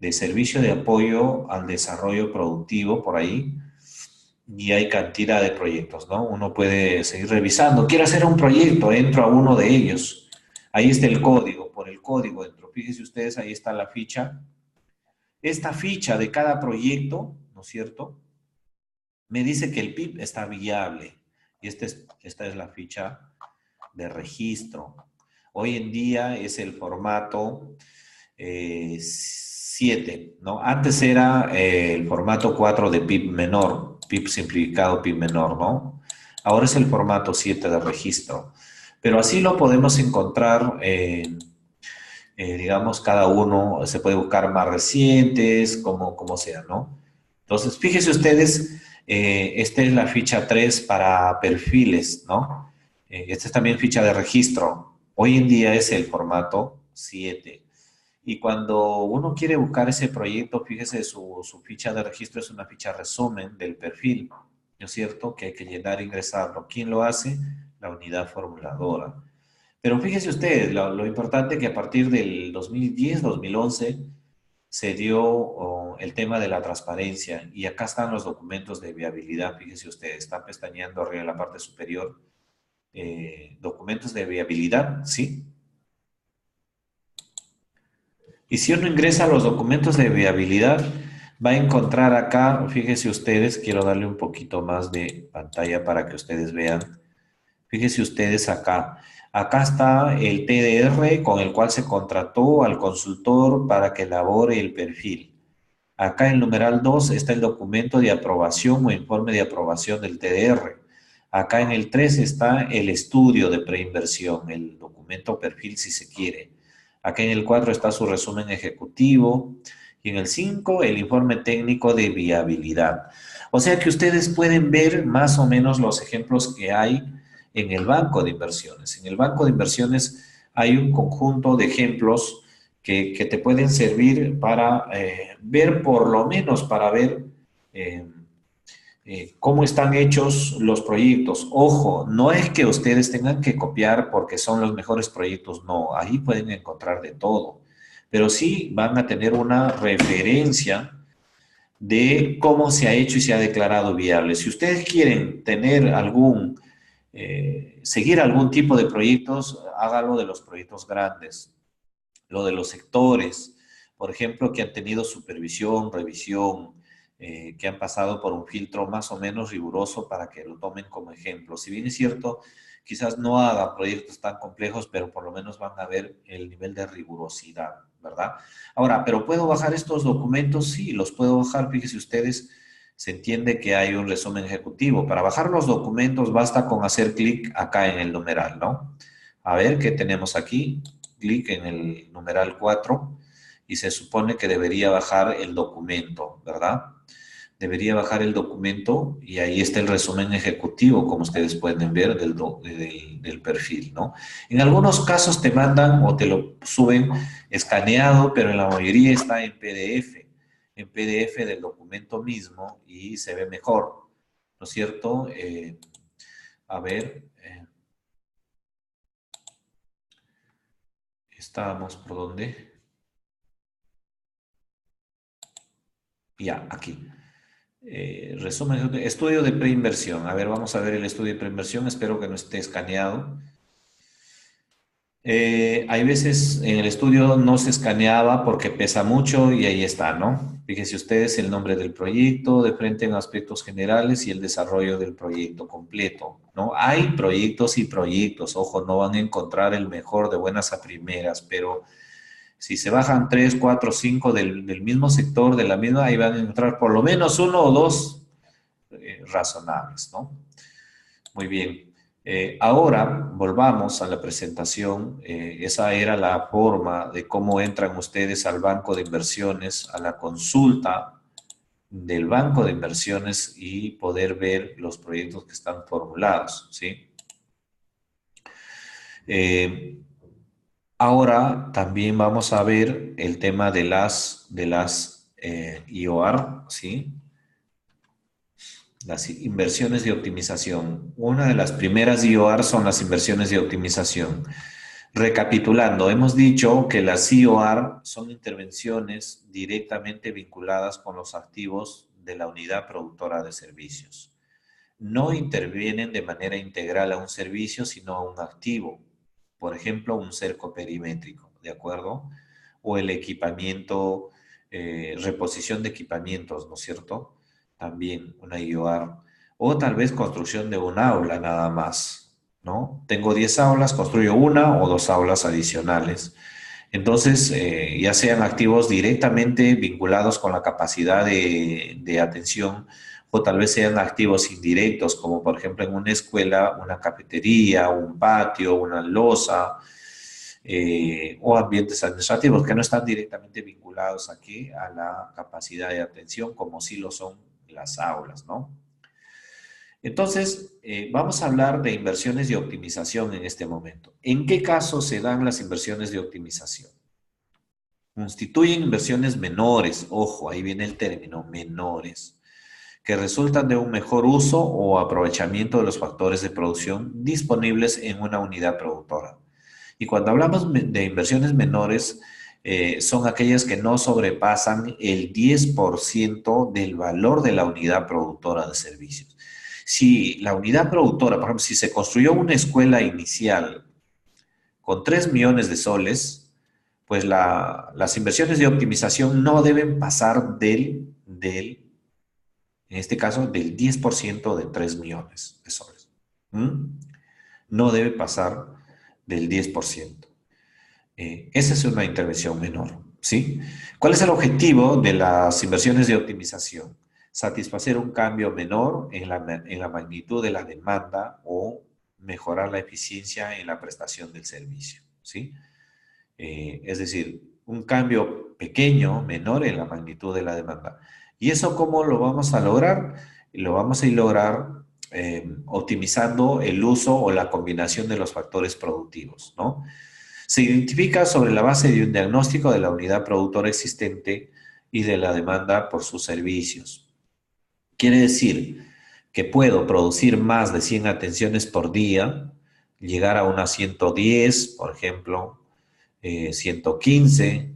de servicio de apoyo al desarrollo productivo por ahí y hay cantidad de proyectos, ¿no? Uno puede seguir revisando. Quiero hacer un proyecto, entro a uno de ellos. Ahí está el código, por el código entro. Fíjense ustedes, ahí está la ficha. Esta ficha de cada proyecto, ¿no es cierto? Me dice que el PIB está viable. Y esta es la ficha de registro. Hoy en día es el formato 7, ¿no? Antes era el formato 4 de PIB menor, PIB simplificado, PIB menor, ¿no? Ahora es el formato 7 de registro. Pero así lo podemos encontrar, digamos, cada uno se puede buscar más recientes, como sea, ¿no? Entonces, fíjense ustedes, esta es la ficha 3 para perfiles, ¿no? Esta es también ficha de registro. Hoy en día es el formato 7. Y cuando uno quiere buscar ese proyecto, fíjese, su ficha de registro es una ficha resumen del perfil, ¿no es cierto? Que hay que llenar e ingresarlo. ¿Quién lo hace? La unidad formuladora. Pero fíjese ustedes, lo importante que a partir del 2010, 2011, se dio el tema de la transparencia y acá están los documentos de viabilidad, fíjense ustedes, están pestañeando arriba en la parte superior, documentos de viabilidad, ¿sí? Y si uno ingresa a los documentos de viabilidad, va a encontrar acá, fíjense ustedes, quiero darle un poquito más de pantalla para que ustedes vean. Fíjense ustedes acá. Acá está el TDR con el cual se contrató al consultor para que elabore el perfil. Acá en el numeral 2 está el documento de aprobación o informe de aprobación del TDR. Acá en el 3 está el estudio de preinversión, el documento perfil si se quiere. Acá en el 4 está su resumen ejecutivo y en el 5 el informe técnico de viabilidad. O sea que ustedes pueden ver más o menos los ejemplos que hay en el banco de inversiones. En el banco de inversiones hay un conjunto de ejemplos que te pueden servir para ver, por lo menos para ver eh, cómo están hechos los proyectos. Ojo, no es que ustedes tengan que copiar porque son los mejores proyectos, no, ahí pueden encontrar de todo, pero sí van a tener una referencia de cómo se ha hecho y se ha declarado viable. Si ustedes quieren tener seguir algún tipo de proyectos, hágalo de los proyectos grandes, lo de los sectores, por ejemplo, que han tenido supervisión, revisión, que han pasado por un filtro más o menos riguroso para que lo tomen como ejemplo. Si bien es cierto, quizás no hagan proyectos tan complejos, pero por lo menos van a ver el nivel de rigurosidad, ¿verdad? Ahora, ¿pero puedo bajar estos documentos? Sí, los puedo bajar. Fíjense ustedes, se entiende que hay un resumen ejecutivo. Para bajar los documentos basta con hacer clic acá en el numeral, ¿no? A ver, ¿qué tenemos aquí? Clic en el numeral 4 y se supone que debería bajar el documento, ¿verdad? Debería bajar el documento y ahí está el resumen ejecutivo, como ustedes pueden ver, del perfil, ¿no? En algunos casos te mandan o te lo suben escaneado, pero en la mayoría está en PDF del documento mismo y se ve mejor, ¿no es cierto? A ver, estábamos por dónde. Ya, aquí. Resumen, estudio de preinversión. A ver, vamos a ver el estudio de preinversión. Espero que no esté escaneado. Hay veces en el estudio no se escaneaba porque pesa mucho y ahí está, ¿no? Fíjense ustedes el nombre del proyecto, de frente en aspectos generales y el desarrollo del proyecto completo, ¿no? Hay proyectos y proyectos, ojo, no van a encontrar el mejor de buenas a primeras, pero si se bajan tres, cuatro, cinco del mismo sector, de la misma, ahí van a encontrar por lo menos uno o dos razonables, ¿no? Muy bien. Ahora volvamos a la presentación. Esa era la forma de cómo entran ustedes al banco de inversiones, a la consulta del banco de inversiones y poder ver los proyectos que están formulados, ¿sí? Eh, Ahora también vamos a ver el tema de las IOR, ¿sí? Las inversiones de optimización. Una de las primeras IOR son las inversiones de optimización. Recapitulando, hemos dicho que las COR son intervenciones directamente vinculadas con los activos de la unidad productora de servicios. No intervienen de manera integral a un servicio, sino a un activo. Por ejemplo, un cerco perimétrico, ¿de acuerdo? O el equipamiento, reposición de equipamientos, ¿no es cierto? También una IOR. O tal vez construcción de un aula nada más, ¿no? Tengo 10 aulas, construyo una o dos aulas adicionales. Entonces, ya sean activos directamente vinculados con la capacidad de atención o tal vez sean activos indirectos, como por ejemplo en una escuela, una cafetería, un patio, una loza, o ambientes administrativos que no están directamente vinculados aquí a la capacidad de atención, como sí lo son las aulas, ¿no? Entonces, vamos a hablar de inversiones de optimización en este momento. ¿En qué casos se dan las inversiones de optimización? Constituyen inversiones menores, ojo, ahí viene el término, menores, que resultan de un mejor uso o aprovechamiento de los factores de producción disponibles en una unidad productora. Y cuando hablamos de inversiones menores, son aquellas que no sobrepasan el 10% del valor de la unidad productora de servicios. Si la unidad productora, por ejemplo, si se construyó una escuela inicial con 3 millones de soles, pues las inversiones de optimización no deben pasar en este caso, del 10% de 3 millones de soles. ¿Mm? No debe pasar del 10%. Esa es una intervención menor, ¿sí? ¿Cuál es el objetivo de las inversiones de optimización? Satisfacer un cambio menor en la magnitud de la demanda o mejorar la eficiencia en la prestación del servicio, ¿sí? Es decir, un cambio pequeño, menor en la magnitud de la demanda. ¿Y eso cómo lo vamos a lograr? Lo vamos a lograr optimizando el uso o la combinación de los factores productivos, ¿no? Se identifica sobre la base de un diagnóstico de la unidad productora existente y de la demanda por sus servicios. Quiere decir que puedo producir más de 100 atenciones por día, llegar a unas 110, por ejemplo, 115,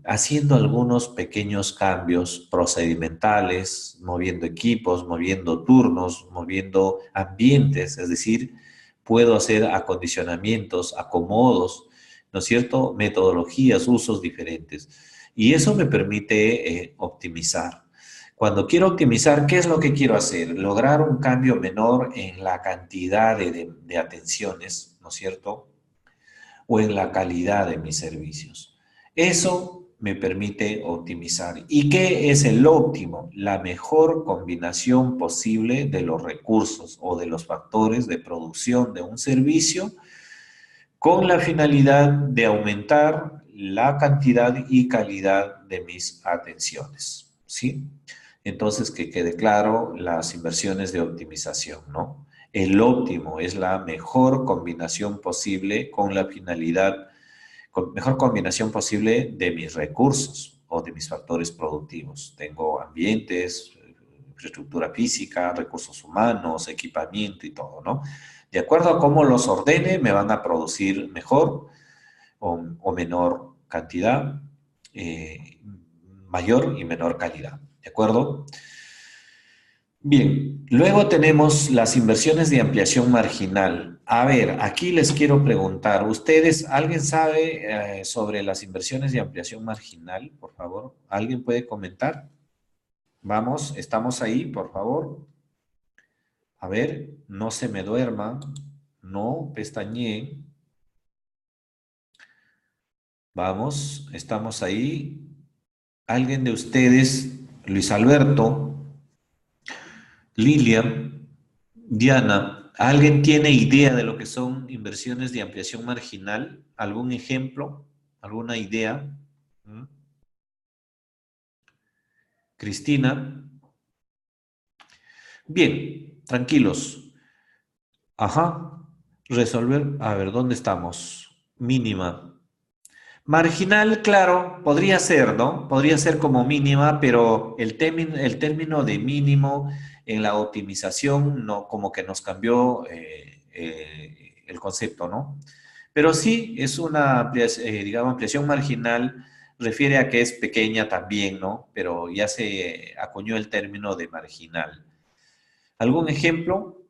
haciendo algunos pequeños cambios procedimentales, moviendo equipos, moviendo turnos, moviendo ambientes, es decir, puedo hacer acondicionamientos, acomodos, ¿no es cierto? Metodologías, usos diferentes. Y eso me permite optimizar. Cuando quiero optimizar, ¿qué es lo que quiero hacer? Lograr un cambio menor en la cantidad de atenciones, ¿no es cierto? O en la calidad de mis servicios. Eso me permite optimizar. ¿Y qué es el óptimo? La mejor combinación posible de los recursos o de los factores de producción de un servicio con la finalidad de aumentar la cantidad y calidad de mis atenciones, ¿sí? Entonces, que quede claro las inversiones de optimización, ¿no? El óptimo es la mejor combinación posible con la finalidad, con mejor combinación posible de mis recursos o de mis factores productivos. Tengo ambientes, infraestructura física, recursos humanos, equipamiento y todo, ¿no? De acuerdo a cómo los ordene, me van a producir mejor o menor cantidad, mayor y menor calidad. ¿De acuerdo? Bien, luego tenemos las inversiones de ampliación marginal. A ver, aquí les quiero preguntar, ¿ustedes, alguien sabe sobre las inversiones de ampliación marginal? Por favor, ¿alguien puede comentar? Vamos, estamos ahí, por favor. A ver, no se me duerma, no pestañeen. Vamos, estamos ahí. ¿Alguien de ustedes, Luis Alberto, Lilian, Diana, alguien tiene idea de lo que son inversiones de ampliación marginal? ¿Algún ejemplo? ¿Alguna idea? ¿Mm? Cristina. Bien, tranquilos. Ajá. Resolver. A ver, ¿dónde estamos? Mínima. Marginal, claro, podría ser, ¿no? Podría ser como mínima, pero el término de mínimo en la optimización no, como que nos cambió el concepto, ¿no? Pero sí es una digamos, ampliación marginal, refiere a que es pequeña también, ¿no? Pero ya se acuñó el término de marginal. ¿Algún ejemplo?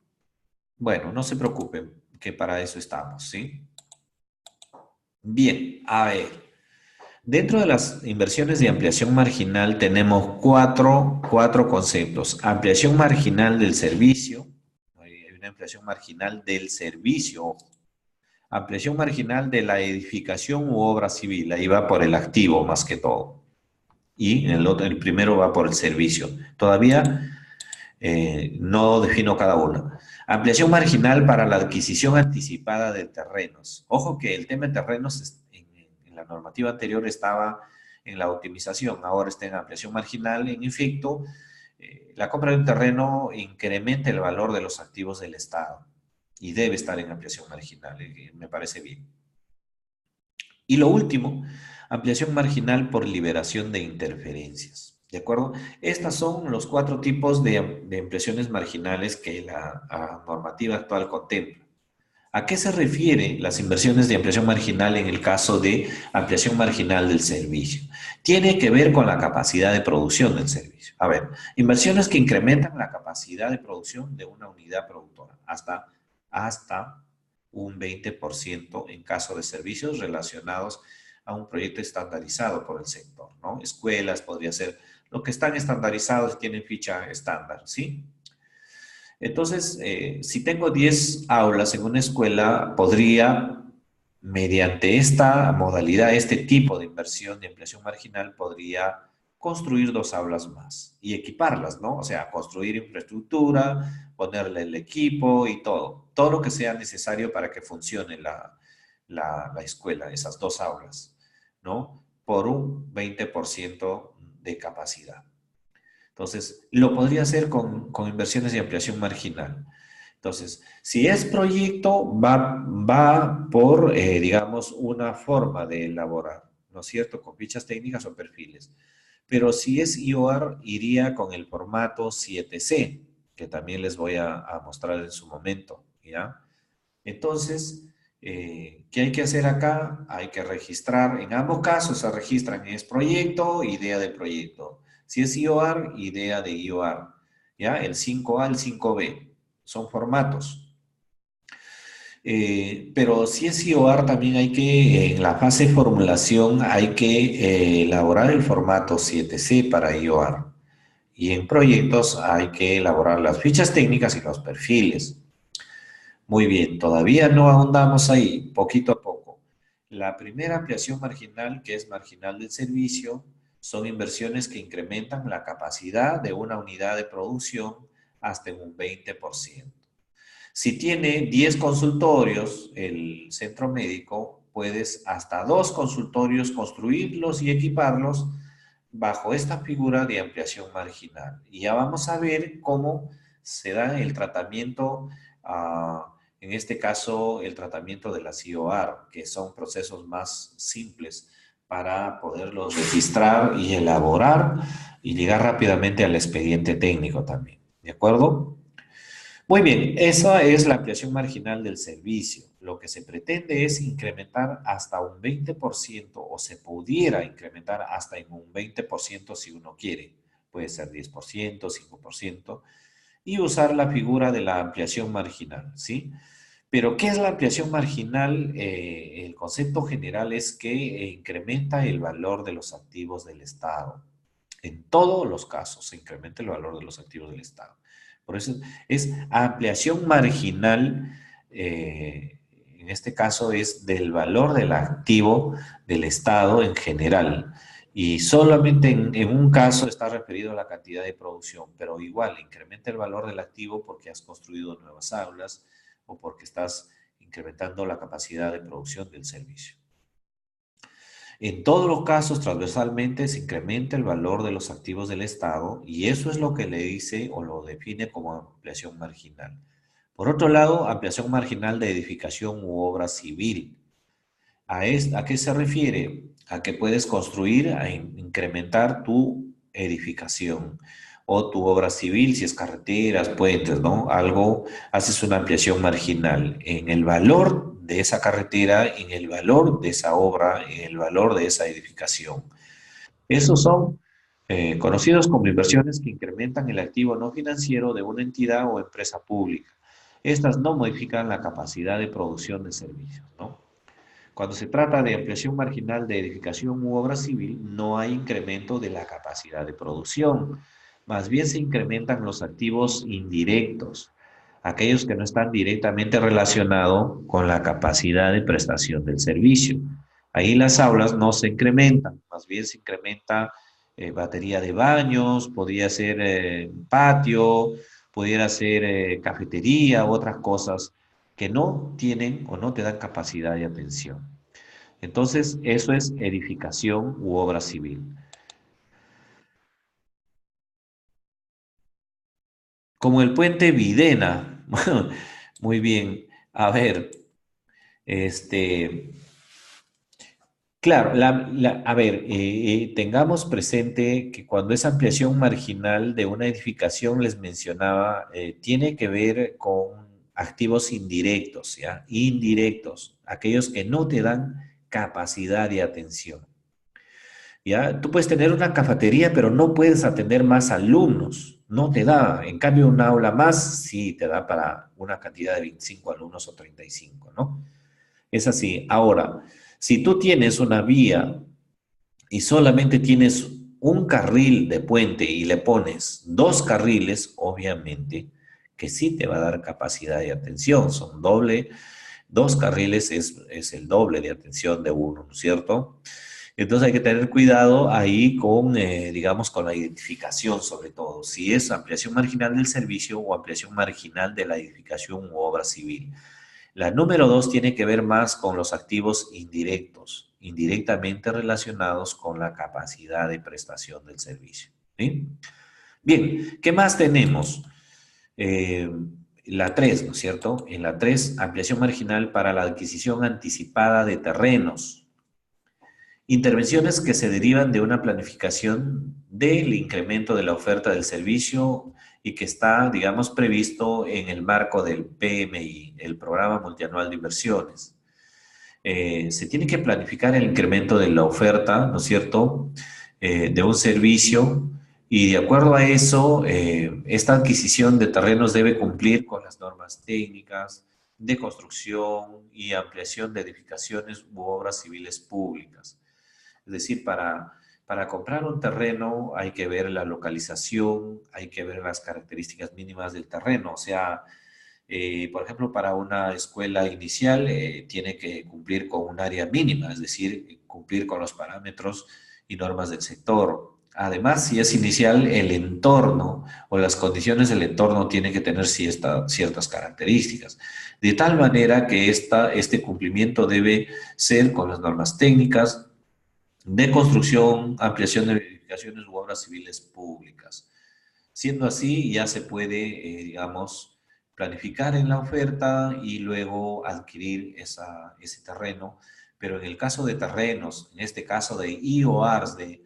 Bueno, no se preocupen, que para eso estamos, ¿sí? Bien, a ver. Dentro de las inversiones de ampliación marginal tenemos cuatro conceptos. Ampliación marginal del servicio. Hay una ampliación marginal del servicio. Ojo. Ampliación marginal de la edificación u obra civil. Ahí va por el activo más que todo. Y el primero va por el servicio. Todavía no defino cada una. Ampliación marginal para la adquisición anticipada de terrenos. Ojo que el tema de terrenos en la normativa anterior estaba en la optimización, ahora está en ampliación marginal. En efecto, la compra de un terreno incrementa el valor de los activos del Estado y debe estar en ampliación marginal, me parece bien. Y lo último, ampliación marginal por liberación de interferencias. ¿De acuerdo? Estos son los cuatro tipos de ampliaciones marginales que la normativa actual contempla. ¿A qué se refiere las inversiones de ampliación marginal en el caso de ampliación marginal del servicio? Tiene que ver con la capacidad de producción del servicio. A ver, inversiones que incrementan la capacidad de producción de una unidad productora hasta un 20% en caso de servicios relacionados a un proyecto estandarizado por el sector, ¿no? Escuelas, podría ser lo que están estandarizados y tienen ficha estándar, ¿sí? Entonces, si tengo 10 aulas en una escuela, podría, mediante esta modalidad, este tipo de inversión de ampliación marginal, podría construir 2 aulas más y equiparlas, ¿no? O sea, construir infraestructura, ponerle el equipo y todo lo que sea necesario para que funcione la escuela, esas 2 aulas, ¿no? Por un 20% de capacidad. Entonces, lo podría hacer con inversiones de ampliación marginal. Entonces, si es proyecto, va por, digamos, una forma de elaborar, ¿no es cierto? Con fichas técnicas o perfiles. Pero si es IOR, iría con el formato 7C, que también les voy a mostrar en su momento, ¿ya? Entonces, ¿qué hay que hacer acá? Hay que registrar, en ambos casos se registran, es proyecto, idea de proyecto. Si es IOR, idea de IOR. ¿Ya? El 5A, el 5B. Son formatos. Pero si es IOR, también hay que, en la fase de formulación, hay que elaborar el formato 7C para IOR. Y en proyectos hay que elaborar las fichas técnicas y los perfiles. Muy bien, todavía no ahondamos ahí, poquito a poco. La primera ampliación marginal, que es marginal del servicio, son inversiones que incrementan la capacidad de una unidad de producción hasta en un 20%. Si tiene 10 consultorios, el centro médico, puedes hasta 2 consultorios construirlos y equiparlos bajo esta figura de ampliación marginal. Y ya vamos a ver cómo se da el tratamiento, en este caso, el tratamiento de la CIOR, que son procesos más simples para poderlos registrar y elaborar y llegar rápidamente al expediente técnico también. ¿De acuerdo? Muy bien, esa es la ampliación marginal del servicio. Lo que se pretende es incrementar hasta un 20% o se pudiera incrementar hasta en un 20% si uno quiere. Puede ser 10%, 5% y usar la figura de la ampliación marginal, ¿sí? Pero, ¿qué es la ampliación marginal? El concepto general es que incrementa el valor de los activos del Estado. En todos los casos se incrementa el valor de los activos del Estado. Por eso es ampliación marginal, en este caso es del valor del activo del Estado en general. Y solamente en un caso está referido a la cantidad de producción, pero igual incrementa el valor del activo porque has construido nuevas aulas o porque estás incrementando la capacidad de producción del servicio. En todos los casos, transversalmente, se incrementa el valor de los activos del Estado y eso es lo que le dice o lo define como ampliación marginal. Por otro lado, ampliación marginal de edificación u obra civil. ¿A qué se refiere? A que puedes construir, a incrementar tu edificación o tu obra civil, si es carreteras, puentes, ¿no? Algo, haces una ampliación marginal en el valor de esa carretera, en el valor de esa obra, en el valor de esa edificación. Esos son conocidos como inversiones que incrementan el activo no financiero de una entidad o empresa pública. Estas no modifican la capacidad de producción de servicios, ¿no? Cuando se trata de ampliación marginal de edificación u obra civil, no hay incremento de la capacidad de producción. Más bien se incrementan los activos indirectos, aquellos que no están directamente relacionados con la capacidad de prestación del servicio. Ahí las aulas no se incrementan, más bien se incrementa batería de baños, podría ser patio, pudiera ser cafetería, otras cosas que no tienen o no te dan capacidad de atención. Entonces, eso es edificación u obra civil. Como el puente Videna. Muy bien. A ver, este, claro, a ver, tengamos presente que cuando es ampliación marginal de una edificación, les mencionaba, tiene que ver con activos indirectos, ¿ya? Indirectos, aquellos que no te dan capacidad de atención. ¿Ya? Tú puedes tener una cafetería, pero no puedes atender más alumnos. No te da. En cambio, una aula más sí te da para una cantidad de 25 alumnos o 35, ¿no? Es así. Ahora, si tú tienes una vía y solamente tienes un carril de puente y le pones dos carriles, obviamente que sí te va a dar capacidad de atención. Son doble, dos carriles es el doble de atención de uno, ¿no es cierto? Entonces hay que tener cuidado ahí con, digamos, con la identificación sobre todo, si es ampliación marginal del servicio o ampliación marginal de la edificación u obra civil. La número dos tiene que ver más con los activos indirectos, indirectamente relacionados con la capacidad de prestación del servicio. ¿Sí? Bien, ¿qué más tenemos? Eh, la 3, ¿no es cierto? En la 3, ampliación marginal para la adquisición anticipada de terrenos. Intervenciones que se derivan de una planificación del incremento de la oferta del servicio y que está, digamos, previsto en el marco del PMI, el Programa Multianual de Inversiones. Se tiene que planificar el incremento de la oferta, ¿no es cierto?, de un servicio y de acuerdo a eso, esta adquisición de terrenos debe cumplir con las normas técnicas de construcción y ampliación de edificaciones u obras civiles públicas. Es decir, para comprar un terreno hay que ver la localización, hay que ver las características mínimas del terreno. O sea, por ejemplo, para una escuela inicial tiene que cumplir con un área mínima, es decir, cumplir con los parámetros y normas del sector. Además, si es inicial, el entorno o las condiciones del entorno tienen que tener ciertas características, de tal manera que este cumplimiento debe ser con las normas técnicas, de construcción, ampliación de edificaciones u obras civiles públicas. Siendo así, ya se puede, digamos, planificar en la oferta y luego adquirir ese terreno. Pero en el caso de terrenos, en este caso de IOARs, de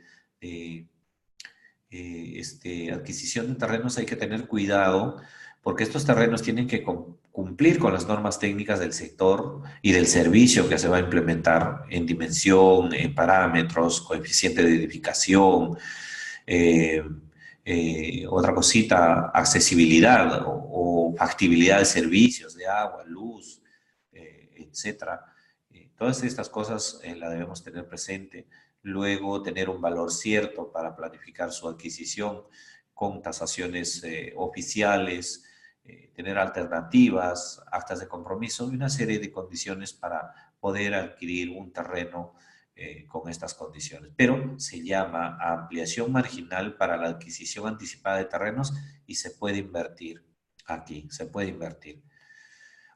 adquisición de terrenos, hay que tener cuidado porque estos terrenos tienen que cumplir con las normas técnicas del sector y del servicio que se va a implementar en dimensión, en parámetros, coeficiente de edificación, eh, otra cosita, accesibilidad o factibilidad de servicios de agua, luz, etcétera. Todas estas cosas las debemos tener presente. Luego, tener un valor cierto para planificar su adquisición con tasaciones oficiales, tener alternativas, actas de compromiso y una serie de condiciones para poder adquirir un terreno con estas condiciones. Pero se llama ampliación marginal para la adquisición anticipada de terrenos y se puede invertir aquí, se puede invertir.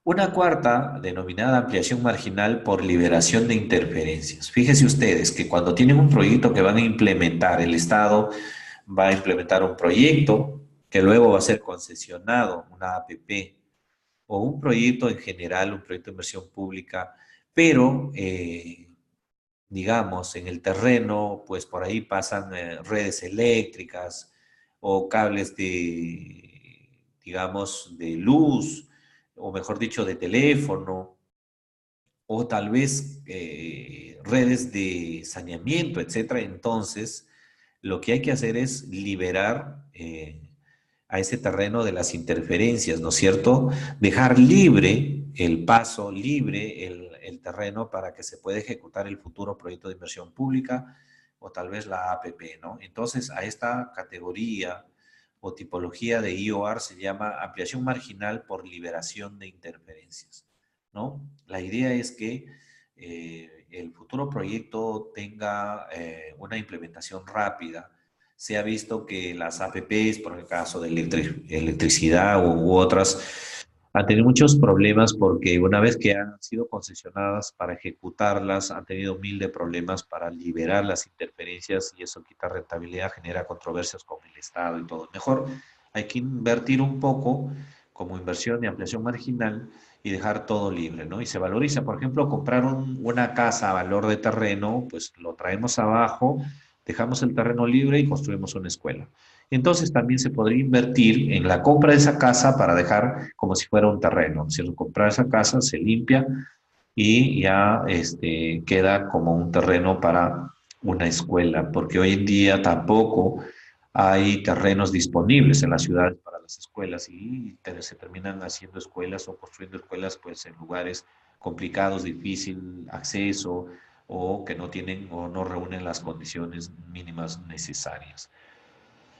Una cuarta, denominada ampliación marginal por liberación de interferencias. Fíjense ustedes que cuando tienen un proyecto que van a implementar, el Estado va a implementar un proyecto que luego va a ser concesionado, una APP, o un proyecto en general, un proyecto de inversión pública, pero digamos, en el terreno, pues por ahí pasan redes eléctricas o cables de, digamos, de luz, o mejor dicho, de teléfono, o tal vez redes de saneamiento, etcétera. Entonces, lo que hay que hacer es liberar a ese terreno de las interferencias, ¿no es cierto? Dejar libre el paso, libre el terreno para que se pueda ejecutar el futuro proyecto de inversión pública o tal vez la APP, ¿no? Entonces, a esta categoría o tipología de IOR se llama ampliación marginal por liberación de interferencias, ¿no? La idea es que el futuro proyecto tenga una implementación rápida. Se ha visto que las APPs, por el caso de electricidad u otras, han tenido muchos problemas porque una vez que han sido concesionadas para ejecutarlas, han tenido mil de problemas para liberar las interferencias y eso quita rentabilidad, genera controversias con el Estado y todo. Mejor hay que invertir un poco como inversión de ampliación marginal y dejar todo libre, ¿no? Y se valoriza, por ejemplo, comprar una casa a valor de terreno, pues lo traemos abajo, dejamos el terreno libre y construimos una escuela. Entonces también se podría invertir en la compra de esa casa para dejar como si fuera un terreno. Si comprar esa casa, se limpia y ya queda como un terreno para una escuela, porque hoy en día tampoco hay terrenos disponibles en las ciudades para las escuelas y se terminan haciendo escuelas o construyendo escuelas pues en lugares complicados, difícil acceso o que no tienen o no reúnen las condiciones mínimas necesarias.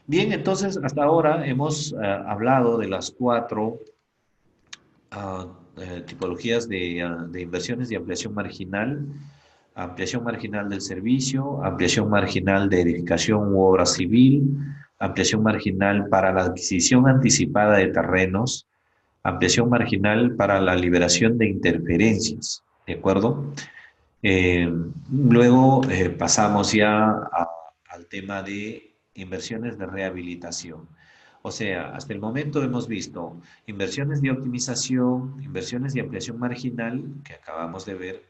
Bien, entonces hasta ahora hemos hablado de las cuatro tipologías de inversiones de ampliación marginal del servicio, ampliación marginal de edificación u obra civil, ampliación marginal para la adquisición anticipada de terrenos, ampliación marginal para la liberación de interferencias, ¿de acuerdo? Eh, Luego pasamos ya al tema de inversiones de rehabilitación. O sea, hasta el momento hemos visto inversiones de optimización, inversiones de ampliación marginal, que acabamos de ver.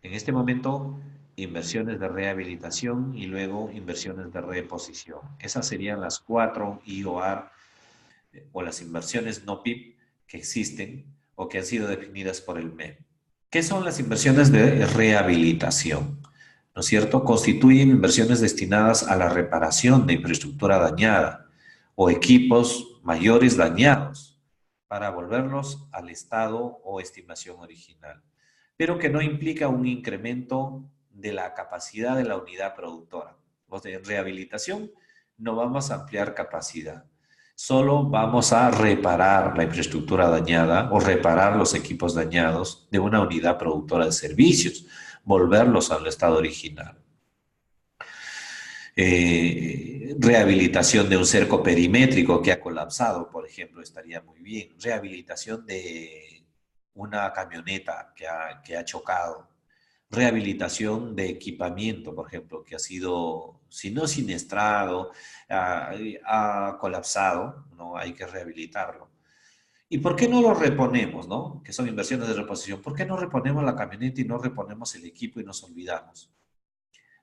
En este momento, inversiones de rehabilitación y luego inversiones de reposición. Esas serían las cuatro IOR o las inversiones no PIB que existen o que han sido definidas por el MEP. ¿Qué son las inversiones de rehabilitación? ¿No es cierto? Constituyen inversiones destinadas a la reparación de infraestructura dañada o equipos mayores dañados para volverlos al estado o estimación original, pero que no implica un incremento de la capacidad de la unidad productora. O sea, en rehabilitación no vamos a ampliar capacidad, solo vamos a reparar la infraestructura dañada o reparar los equipos dañados de una unidad productora de servicios, volverlos al estado original. Rehabilitación de un cerco perimétrico que ha colapsado, por ejemplo, estaría muy bien. Rehabilitación de una camioneta que ha chocado. Rehabilitación de equipamiento, por ejemplo, que ha sido, si no siniestrado, ha colapsado, ¿no? Hay que rehabilitarlo. ¿Y por qué no lo reponemos, no? Que son inversiones de reposición. ¿Por qué no reponemos la camioneta y no reponemos el equipo y nos olvidamos?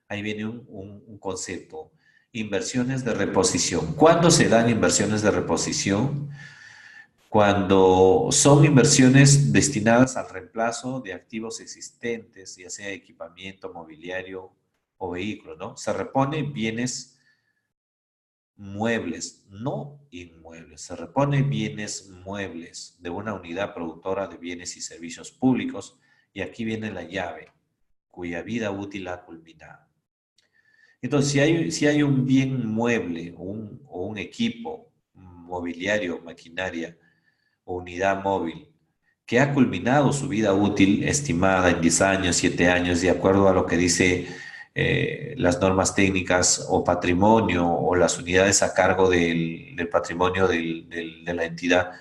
Ahí viene un concepto, inversiones de reposición. ¿Cuándo se dan inversiones de reposición? Cuando son inversiones destinadas al reemplazo de activos existentes, ya sea equipamiento, mobiliario o vehículo, ¿no? Se repone bienes muebles, no inmuebles. Se repone bienes muebles de una unidad productora de bienes y servicios públicos y aquí viene la llave, cuya vida útil ha culminado. Entonces, si hay un bien mueble o un equipo mobiliario, maquinaria o unidad móvil que ha culminado su vida útil estimada en 10 años, 7 años, de acuerdo a lo que dice las normas técnicas o patrimonio o las unidades a cargo del patrimonio de la entidad,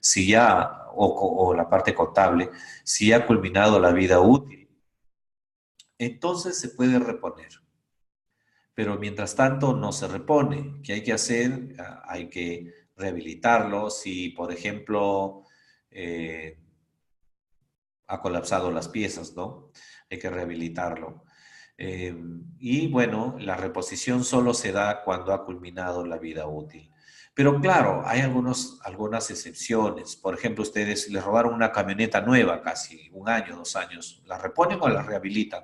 si ya, o la parte contable, si ha culminado la vida útil, entonces se puede reponer. Pero mientras tanto no se repone. ¿Qué hay que hacer? Hay que rehabilitarlo. Si, por ejemplo, ha colapsado las piezas, ¿no? Hay que rehabilitarlo. Y bueno, la reposición solo se da cuando ha culminado la vida útil. Pero claro, hay algunas excepciones. Por ejemplo, ustedes les robaron una camioneta nueva casi, 1 año, 2 años. ¿La reponen o la rehabilitan?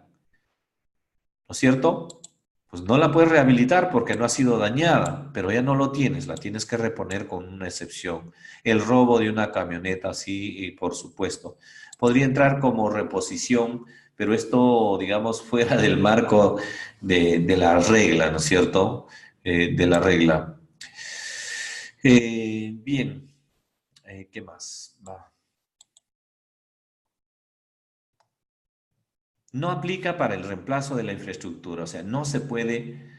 ¿No es cierto? Pues no la puedes rehabilitar porque no ha sido dañada, pero ya no lo tienes, la tienes que reponer con una excepción. El robo de una camioneta, sí, y por supuesto. Podría entrar como reposición, pero esto, digamos, fuera del marco de la regla, ¿no es cierto? De la regla. Bien, ¿qué más? Va. No aplica para el reemplazo de la infraestructura, o sea, no se puede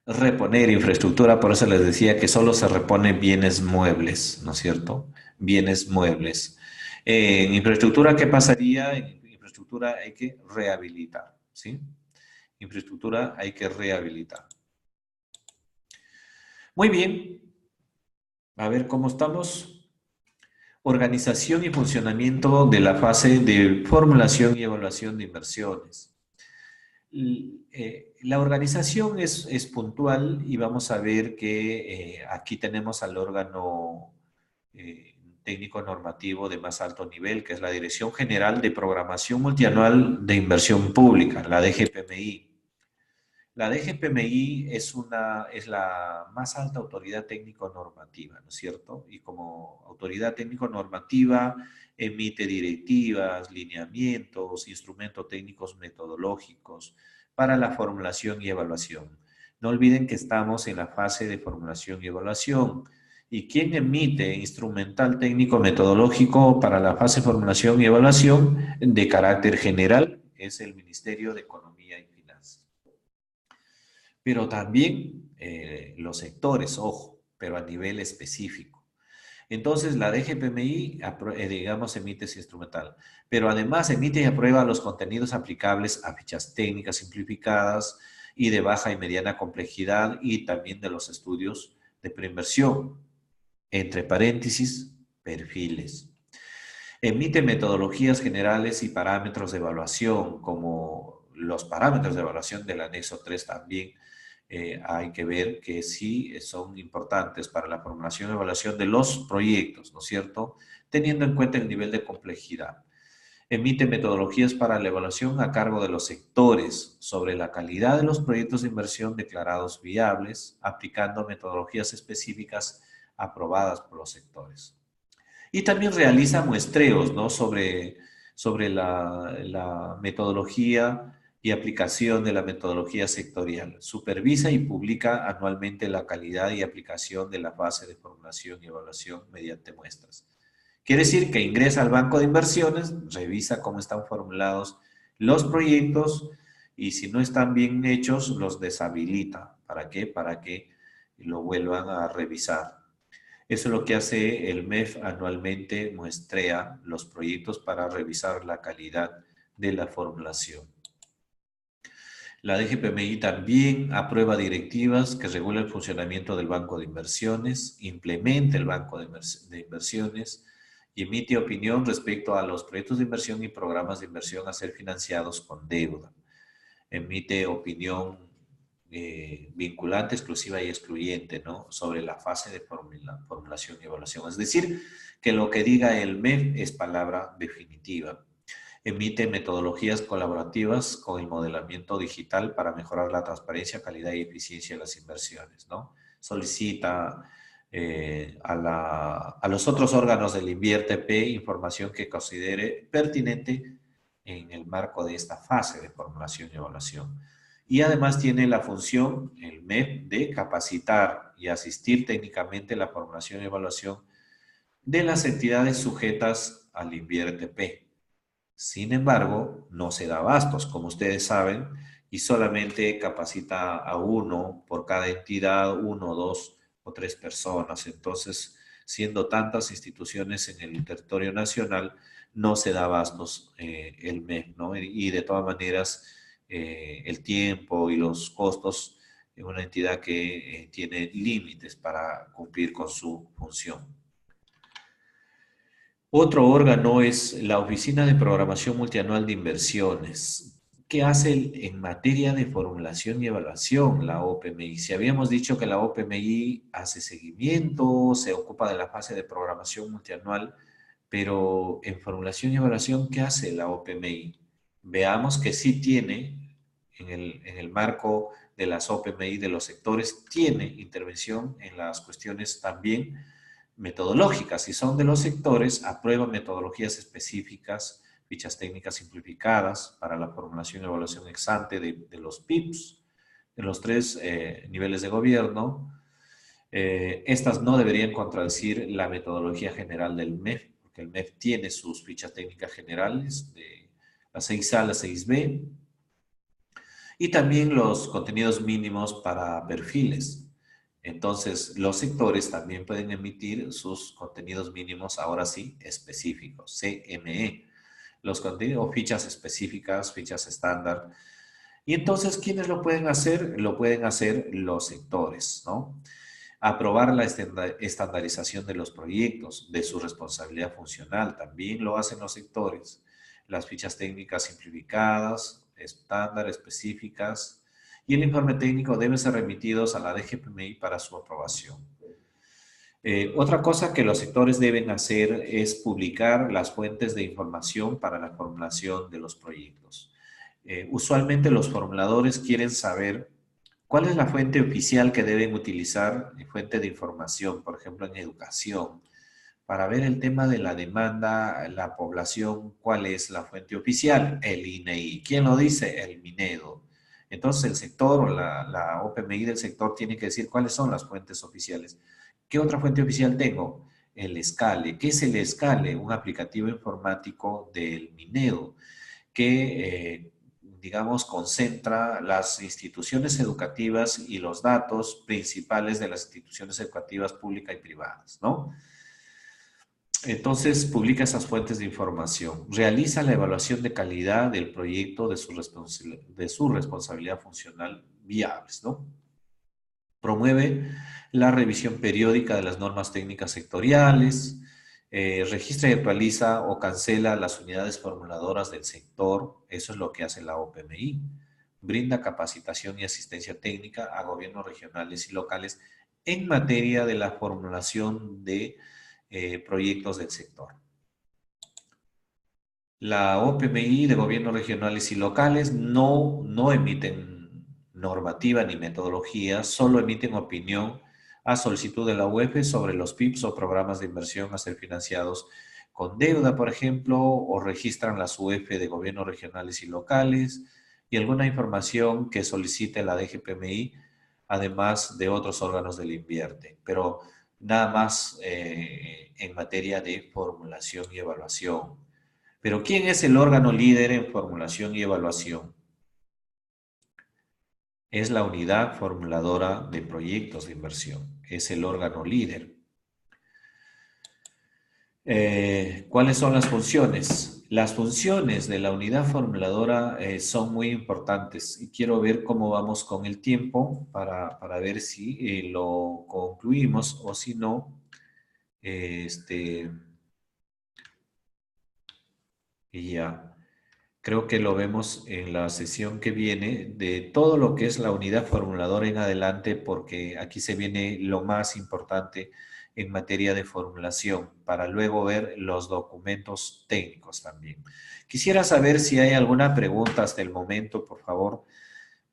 reponer infraestructura, por eso les decía que solo se reponen bienes muebles, ¿no es cierto? Bienes muebles. En infraestructura, ¿qué pasaría? En infraestructura hay que rehabilitar, ¿sí? Infraestructura hay que rehabilitar. Muy bien, a ver cómo estamos. Organización y funcionamiento de la fase de formulación y evaluación de inversiones. La organización es puntual y vamos a ver que aquí tenemos al órgano técnico normativo de más alto nivel, que es la Dirección General de Programación Multianual de Inversión Pública, la DGPMI. La DGPMI es la más alta autoridad técnico-normativa, ¿no es cierto? Y como autoridad técnico-normativa emite directivas, lineamientos, instrumentos técnicos metodológicos para la formulación y evaluación. No olviden que estamos en la fase de formulación y evaluación. ¿Y quién emite instrumental técnico metodológico para la fase de formulación y evaluación de carácter general? Es el Ministerio de Economía y Finanzas. Pero también los sectores, ojo, pero a nivel específico. Entonces, la DGPMI, digamos, emite ese instrumental, pero además emite y aprueba los contenidos aplicables a fichas técnicas simplificadas y de baja y mediana complejidad y también de los estudios de preinversión, entre paréntesis, perfiles. Emite metodologías generales y parámetros de evaluación, como los parámetros de evaluación del anexo 3 también. Hay que ver que sí son importantes para la formulación y evaluación de los proyectos, ¿no es cierto? Teniendo en cuenta el nivel de complejidad. Emite metodologías para la evaluación a cargo de los sectores sobre la calidad de los proyectos de inversión declarados viables, aplicando metodologías específicas aprobadas por los sectores. Y también realiza muestreos, ¿no? sobre la metodología y aplicación de la metodología sectorial. Supervisa y publica anualmente la calidad y aplicación de la fase de formulación y evaluación mediante muestras. Quiere decir que ingresa al banco de inversiones, revisa cómo están formulados los proyectos y si no están bien hechos, los deshabilita. ¿Para qué? Para que lo vuelvan a revisar. Eso es lo que hace el MEF anualmente, muestrea los proyectos para revisar la calidad de la formulación. La DGPMI también aprueba directivas que regulan el funcionamiento del banco de inversiones, implementa el banco de inversiones y emite opinión respecto a los proyectos de inversión y programas de inversión a ser financiados con deuda. Emite opinión vinculante, exclusiva y excluyente, ¿no? Sobre la fase de formulación y evaluación. Es decir, que lo que diga el MEF es palabra definitiva. Emite metodologías colaborativas con el modelamiento digital para mejorar la transparencia, calidad y eficiencia de las inversiones, ¿no? Solicita a los otros órganos del INVIERTP información que considere pertinente en el marco de esta fase de formulación y evaluación. Y además tiene la función, el MEF, de capacitar y asistir técnicamente en la formulación y evaluación de las entidades sujetas al INVIERTP. Sin embargo, no se da abastos, como ustedes saben, y solamente capacita a uno por cada entidad, 1, 2 o 3 personas. Entonces, siendo tantas instituciones en el territorio nacional, no se da abastos el MEF, ¿no? Y de todas maneras, el tiempo y los costos en una entidad que tiene límites para cumplir con su función. Otro órgano es la Oficina de Programación Multianual de Inversiones. ¿qué hace en materia de formulación y evaluación la OPMI? Si habíamos dicho que la OPMI hace seguimiento, se ocupa de la fase de programación multianual, pero en formulación y evaluación, ¿qué hace la OPMI? Veamos que sí tiene, en el marco de las OPMI de los sectores, tiene intervención en las cuestiones también metodológicas. Si son de los sectores, aprueba metodologías específicas, fichas técnicas simplificadas para la formulación y evaluación ex ante de los PIPs, de los tres niveles de gobierno. Estas no deberían contradecir la metodología general del MEF, porque el MEF tiene sus fichas técnicas generales de la 6A, la 6B, y también los contenidos mínimos para perfiles. Entonces, los sectores también pueden emitir sus contenidos mínimos, ahora sí, específicos, CME. Los contenidos o fichas específicas, fichas estándar. Y entonces, ¿quiénes lo pueden hacer? Lo pueden hacer los sectores, ¿no? Aprobar la estandarización de los proyectos, de su responsabilidad funcional, también lo hacen los sectores. Las fichas técnicas simplificadas, estándar, específicas, y el informe técnico deben ser remitidos a la DGPMI para su aprobación. Otra cosa que los sectores deben hacer es publicar las fuentes de información para la formulación de los proyectos. Usualmente los formuladores quieren saber cuál es la fuente oficial que deben utilizar, fuente de información, por ejemplo, en educación, para ver el tema de la demanda, la población, cuál es la fuente oficial, el INEI. ¿Quién lo dice? El Minedo. Entonces el sector o la OPMI del sector tiene que decir cuáles son las fuentes oficiales. ¿Qué otra fuente oficial tengo? El Escale. ¿Qué es el Escale? Un aplicativo informático del Minedo que, digamos, concentra las instituciones educativas y los datos principales de las instituciones educativas públicas y privadas, ¿no? Entonces, publica esas fuentes de información, realiza la evaluación de calidad del proyecto de su responsabilidad funcional viables, ¿no? Promueve la revisión periódica de las normas técnicas sectoriales, registra y actualiza o cancela las unidades formuladoras del sector, eso es lo que hace la OPMI. Brinda capacitación y asistencia técnica a gobiernos regionales y locales en materia de la formulación de proyectos del sector. La OPMI de gobiernos regionales y locales no emiten normativa ni metodología, solo emiten opinión a solicitud de la UEF sobre los PIPs o programas de inversión a ser financiados con deuda, por ejemplo, o registran las UEF de gobiernos regionales y locales y alguna información que solicite la DGPMI, además de otros órganos del INVIERTE, pero nada más en materia de formulación y evaluación. Pero ¿quién es el órgano líder en formulación y evaluación? Es la unidad formuladora de proyectos de inversión. Es el órgano líder. ¿Cuáles son las funciones? Las funciones de la unidad formuladora son muy importantes y quiero ver cómo vamos con el tiempo para ver si lo concluimos o si no, y ya. Creo que lo vemos en la sesión que viene de todo lo que es la unidad formuladora en adelante, porque aquí se viene lo más importante en materia de formulación, para luego ver los documentos técnicos también. Quisiera saber si hay alguna pregunta hasta el momento, por favor,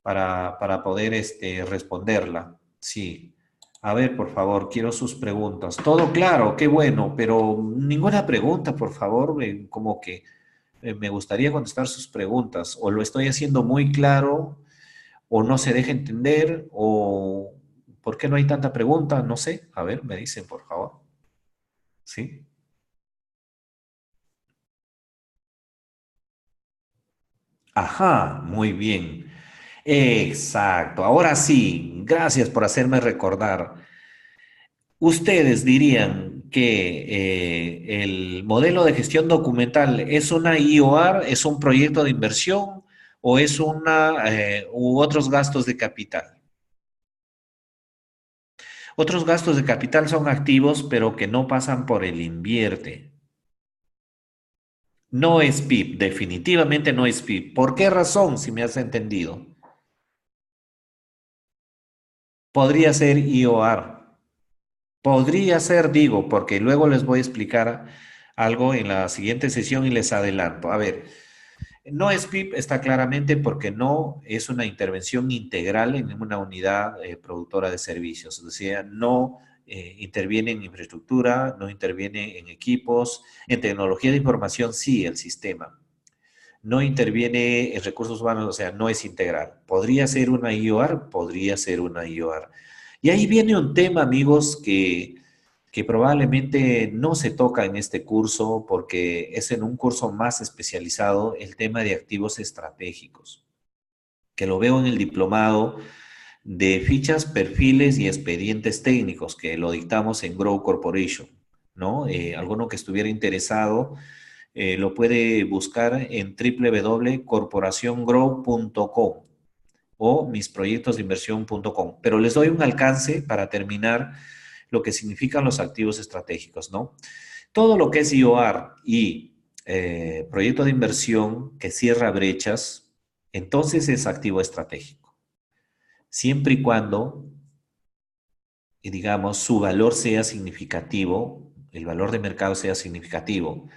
para poder responderla. Sí. A ver, por favor, quiero sus preguntas. Todo claro, qué bueno, pero ninguna pregunta, por favor, como que me gustaría contestar sus preguntas. O lo estoy haciendo muy claro, o no se deja entender, o ¿por qué no hay tanta pregunta? No sé. A ver, me dicen, por favor. ¿Sí? Ajá, muy bien. Exacto. Ahora sí, gracias por hacerme recordar. ¿Ustedes dirían que el modelo de gestión documental es una IOR, es un proyecto de inversión o es u otros gastos de capital? Otros gastos de capital son activos, pero que no pasan por el invierte. No es PIB, definitivamente no es PIB. ¿Por qué razón, si me has entendido? Podría ser IOR. Podría ser, digo, porque luego les voy a explicar algo en la siguiente sesión y les adelanto. A ver, no es PIB, está claramente porque no es una intervención integral en una unidad productora de servicios. O sea, no interviene en infraestructura, no interviene en equipos, en tecnología de información, sí, el sistema. No interviene en recursos humanos, o sea, no es integral. ¿Podría ser una IOR? Podría ser una IOR. Y ahí viene un tema, amigos, que probablemente no se toca en este curso porque es en un curso más especializado el tema de activos estratégicos, que lo veo en el diplomado de fichas, perfiles y expedientes técnicos, que lo dictamos en Grow Corporation, ¿no? Alguno que estuviera interesado lo puede buscar en www.corporaciongrow.com o misproyectosdeinversión.com. Pero les doy un alcance para terminar lo que significan los activos estratégicos, ¿no? Todo lo que es IOR y proyecto de inversión que cierra brechas, entonces es activo estratégico. Siempre y cuando, digamos, su valor sea significativo, el valor de mercado sea significativo.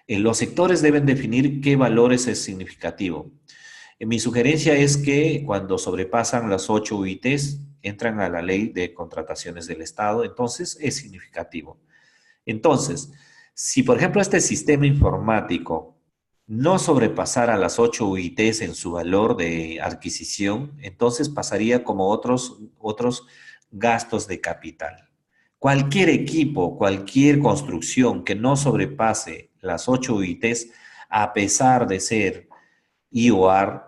Los sectores deben definir qué valores es significativo. Mi sugerencia es que cuando sobrepasan las 8 UITs, entran a la ley de contrataciones del Estado, entonces es significativo. Entonces, si por ejemplo este sistema informático no sobrepasara las 8 UITs en su valor de adquisición, entonces pasaría como otros gastos de capital. Cualquier equipo, cualquier construcción que no sobrepase las 8 UITs, a pesar de ser IOR,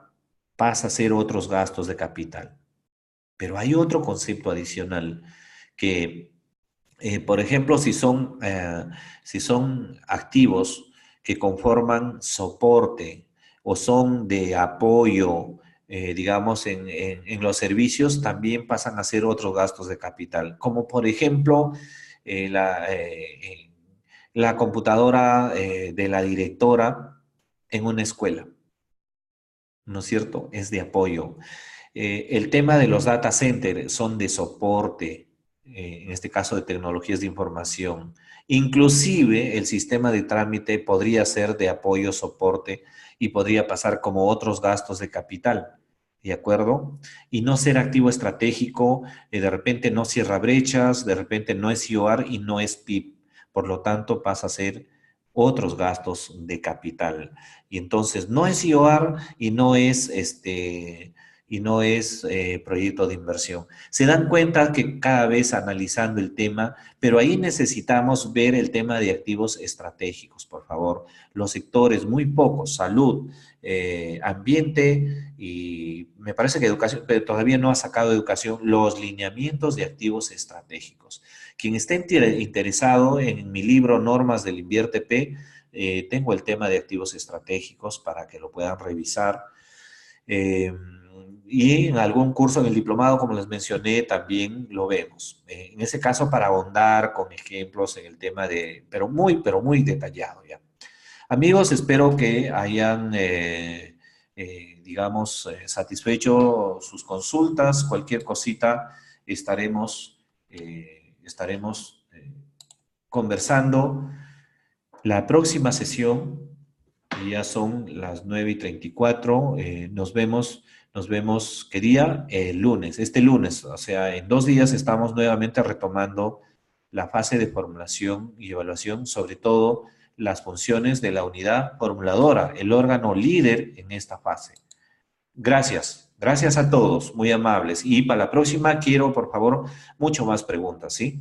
pasa a ser otros gastos de capital. Pero hay otro concepto adicional que por ejemplo, si son activos que conforman soporte o son de apoyo, digamos, en los servicios, también pasan a ser otros gastos de capital, como por ejemplo eh, la, eh, la computadora de la directora en una escuela, ¿no es cierto? Es de apoyo. El tema de los data centers son de soporte, en este caso de tecnologías de información. Inclusive el sistema de trámite podría ser de apoyo, soporte y podría pasar como otros gastos de capital, ¿de acuerdo? Y no ser activo estratégico, de repente no cierra brechas, de repente no es IOR y no es PIB. Por lo tanto, pasa a ser otros gastos de capital. Y entonces no es IOR y no es proyecto de inversión. Se dan cuenta que cada vez analizando el tema, pero ahí necesitamos ver el tema de activos estratégicos, por favor. Los sectores, muy pocos, salud, ambiente y me parece que educación, pero todavía no ha sacado educación, los lineamientos de activos estratégicos. Quien esté interesado en mi libro Normas del Invierte P, tengo el tema de activos estratégicos para que lo puedan revisar. Eh, y en algún curso en el diplomado, como les mencioné, también lo vemos. En ese caso, para ahondar con ejemplos en el tema de, pero muy detallado ya. Amigos, espero que hayan, digamos, satisfecho sus consultas. Cualquier cosita estaremos conversando. La próxima sesión ya son las 9:34. Nos vemos, ¿qué día? El lunes, este lunes. O sea, en 2 días estamos nuevamente retomando la fase de formulación y evaluación, sobre todo las funciones de la unidad formuladora, el órgano líder en esta fase. Gracias a todos, muy amables. Y para la próxima quiero, por favor, mucho más preguntas, ¿sí?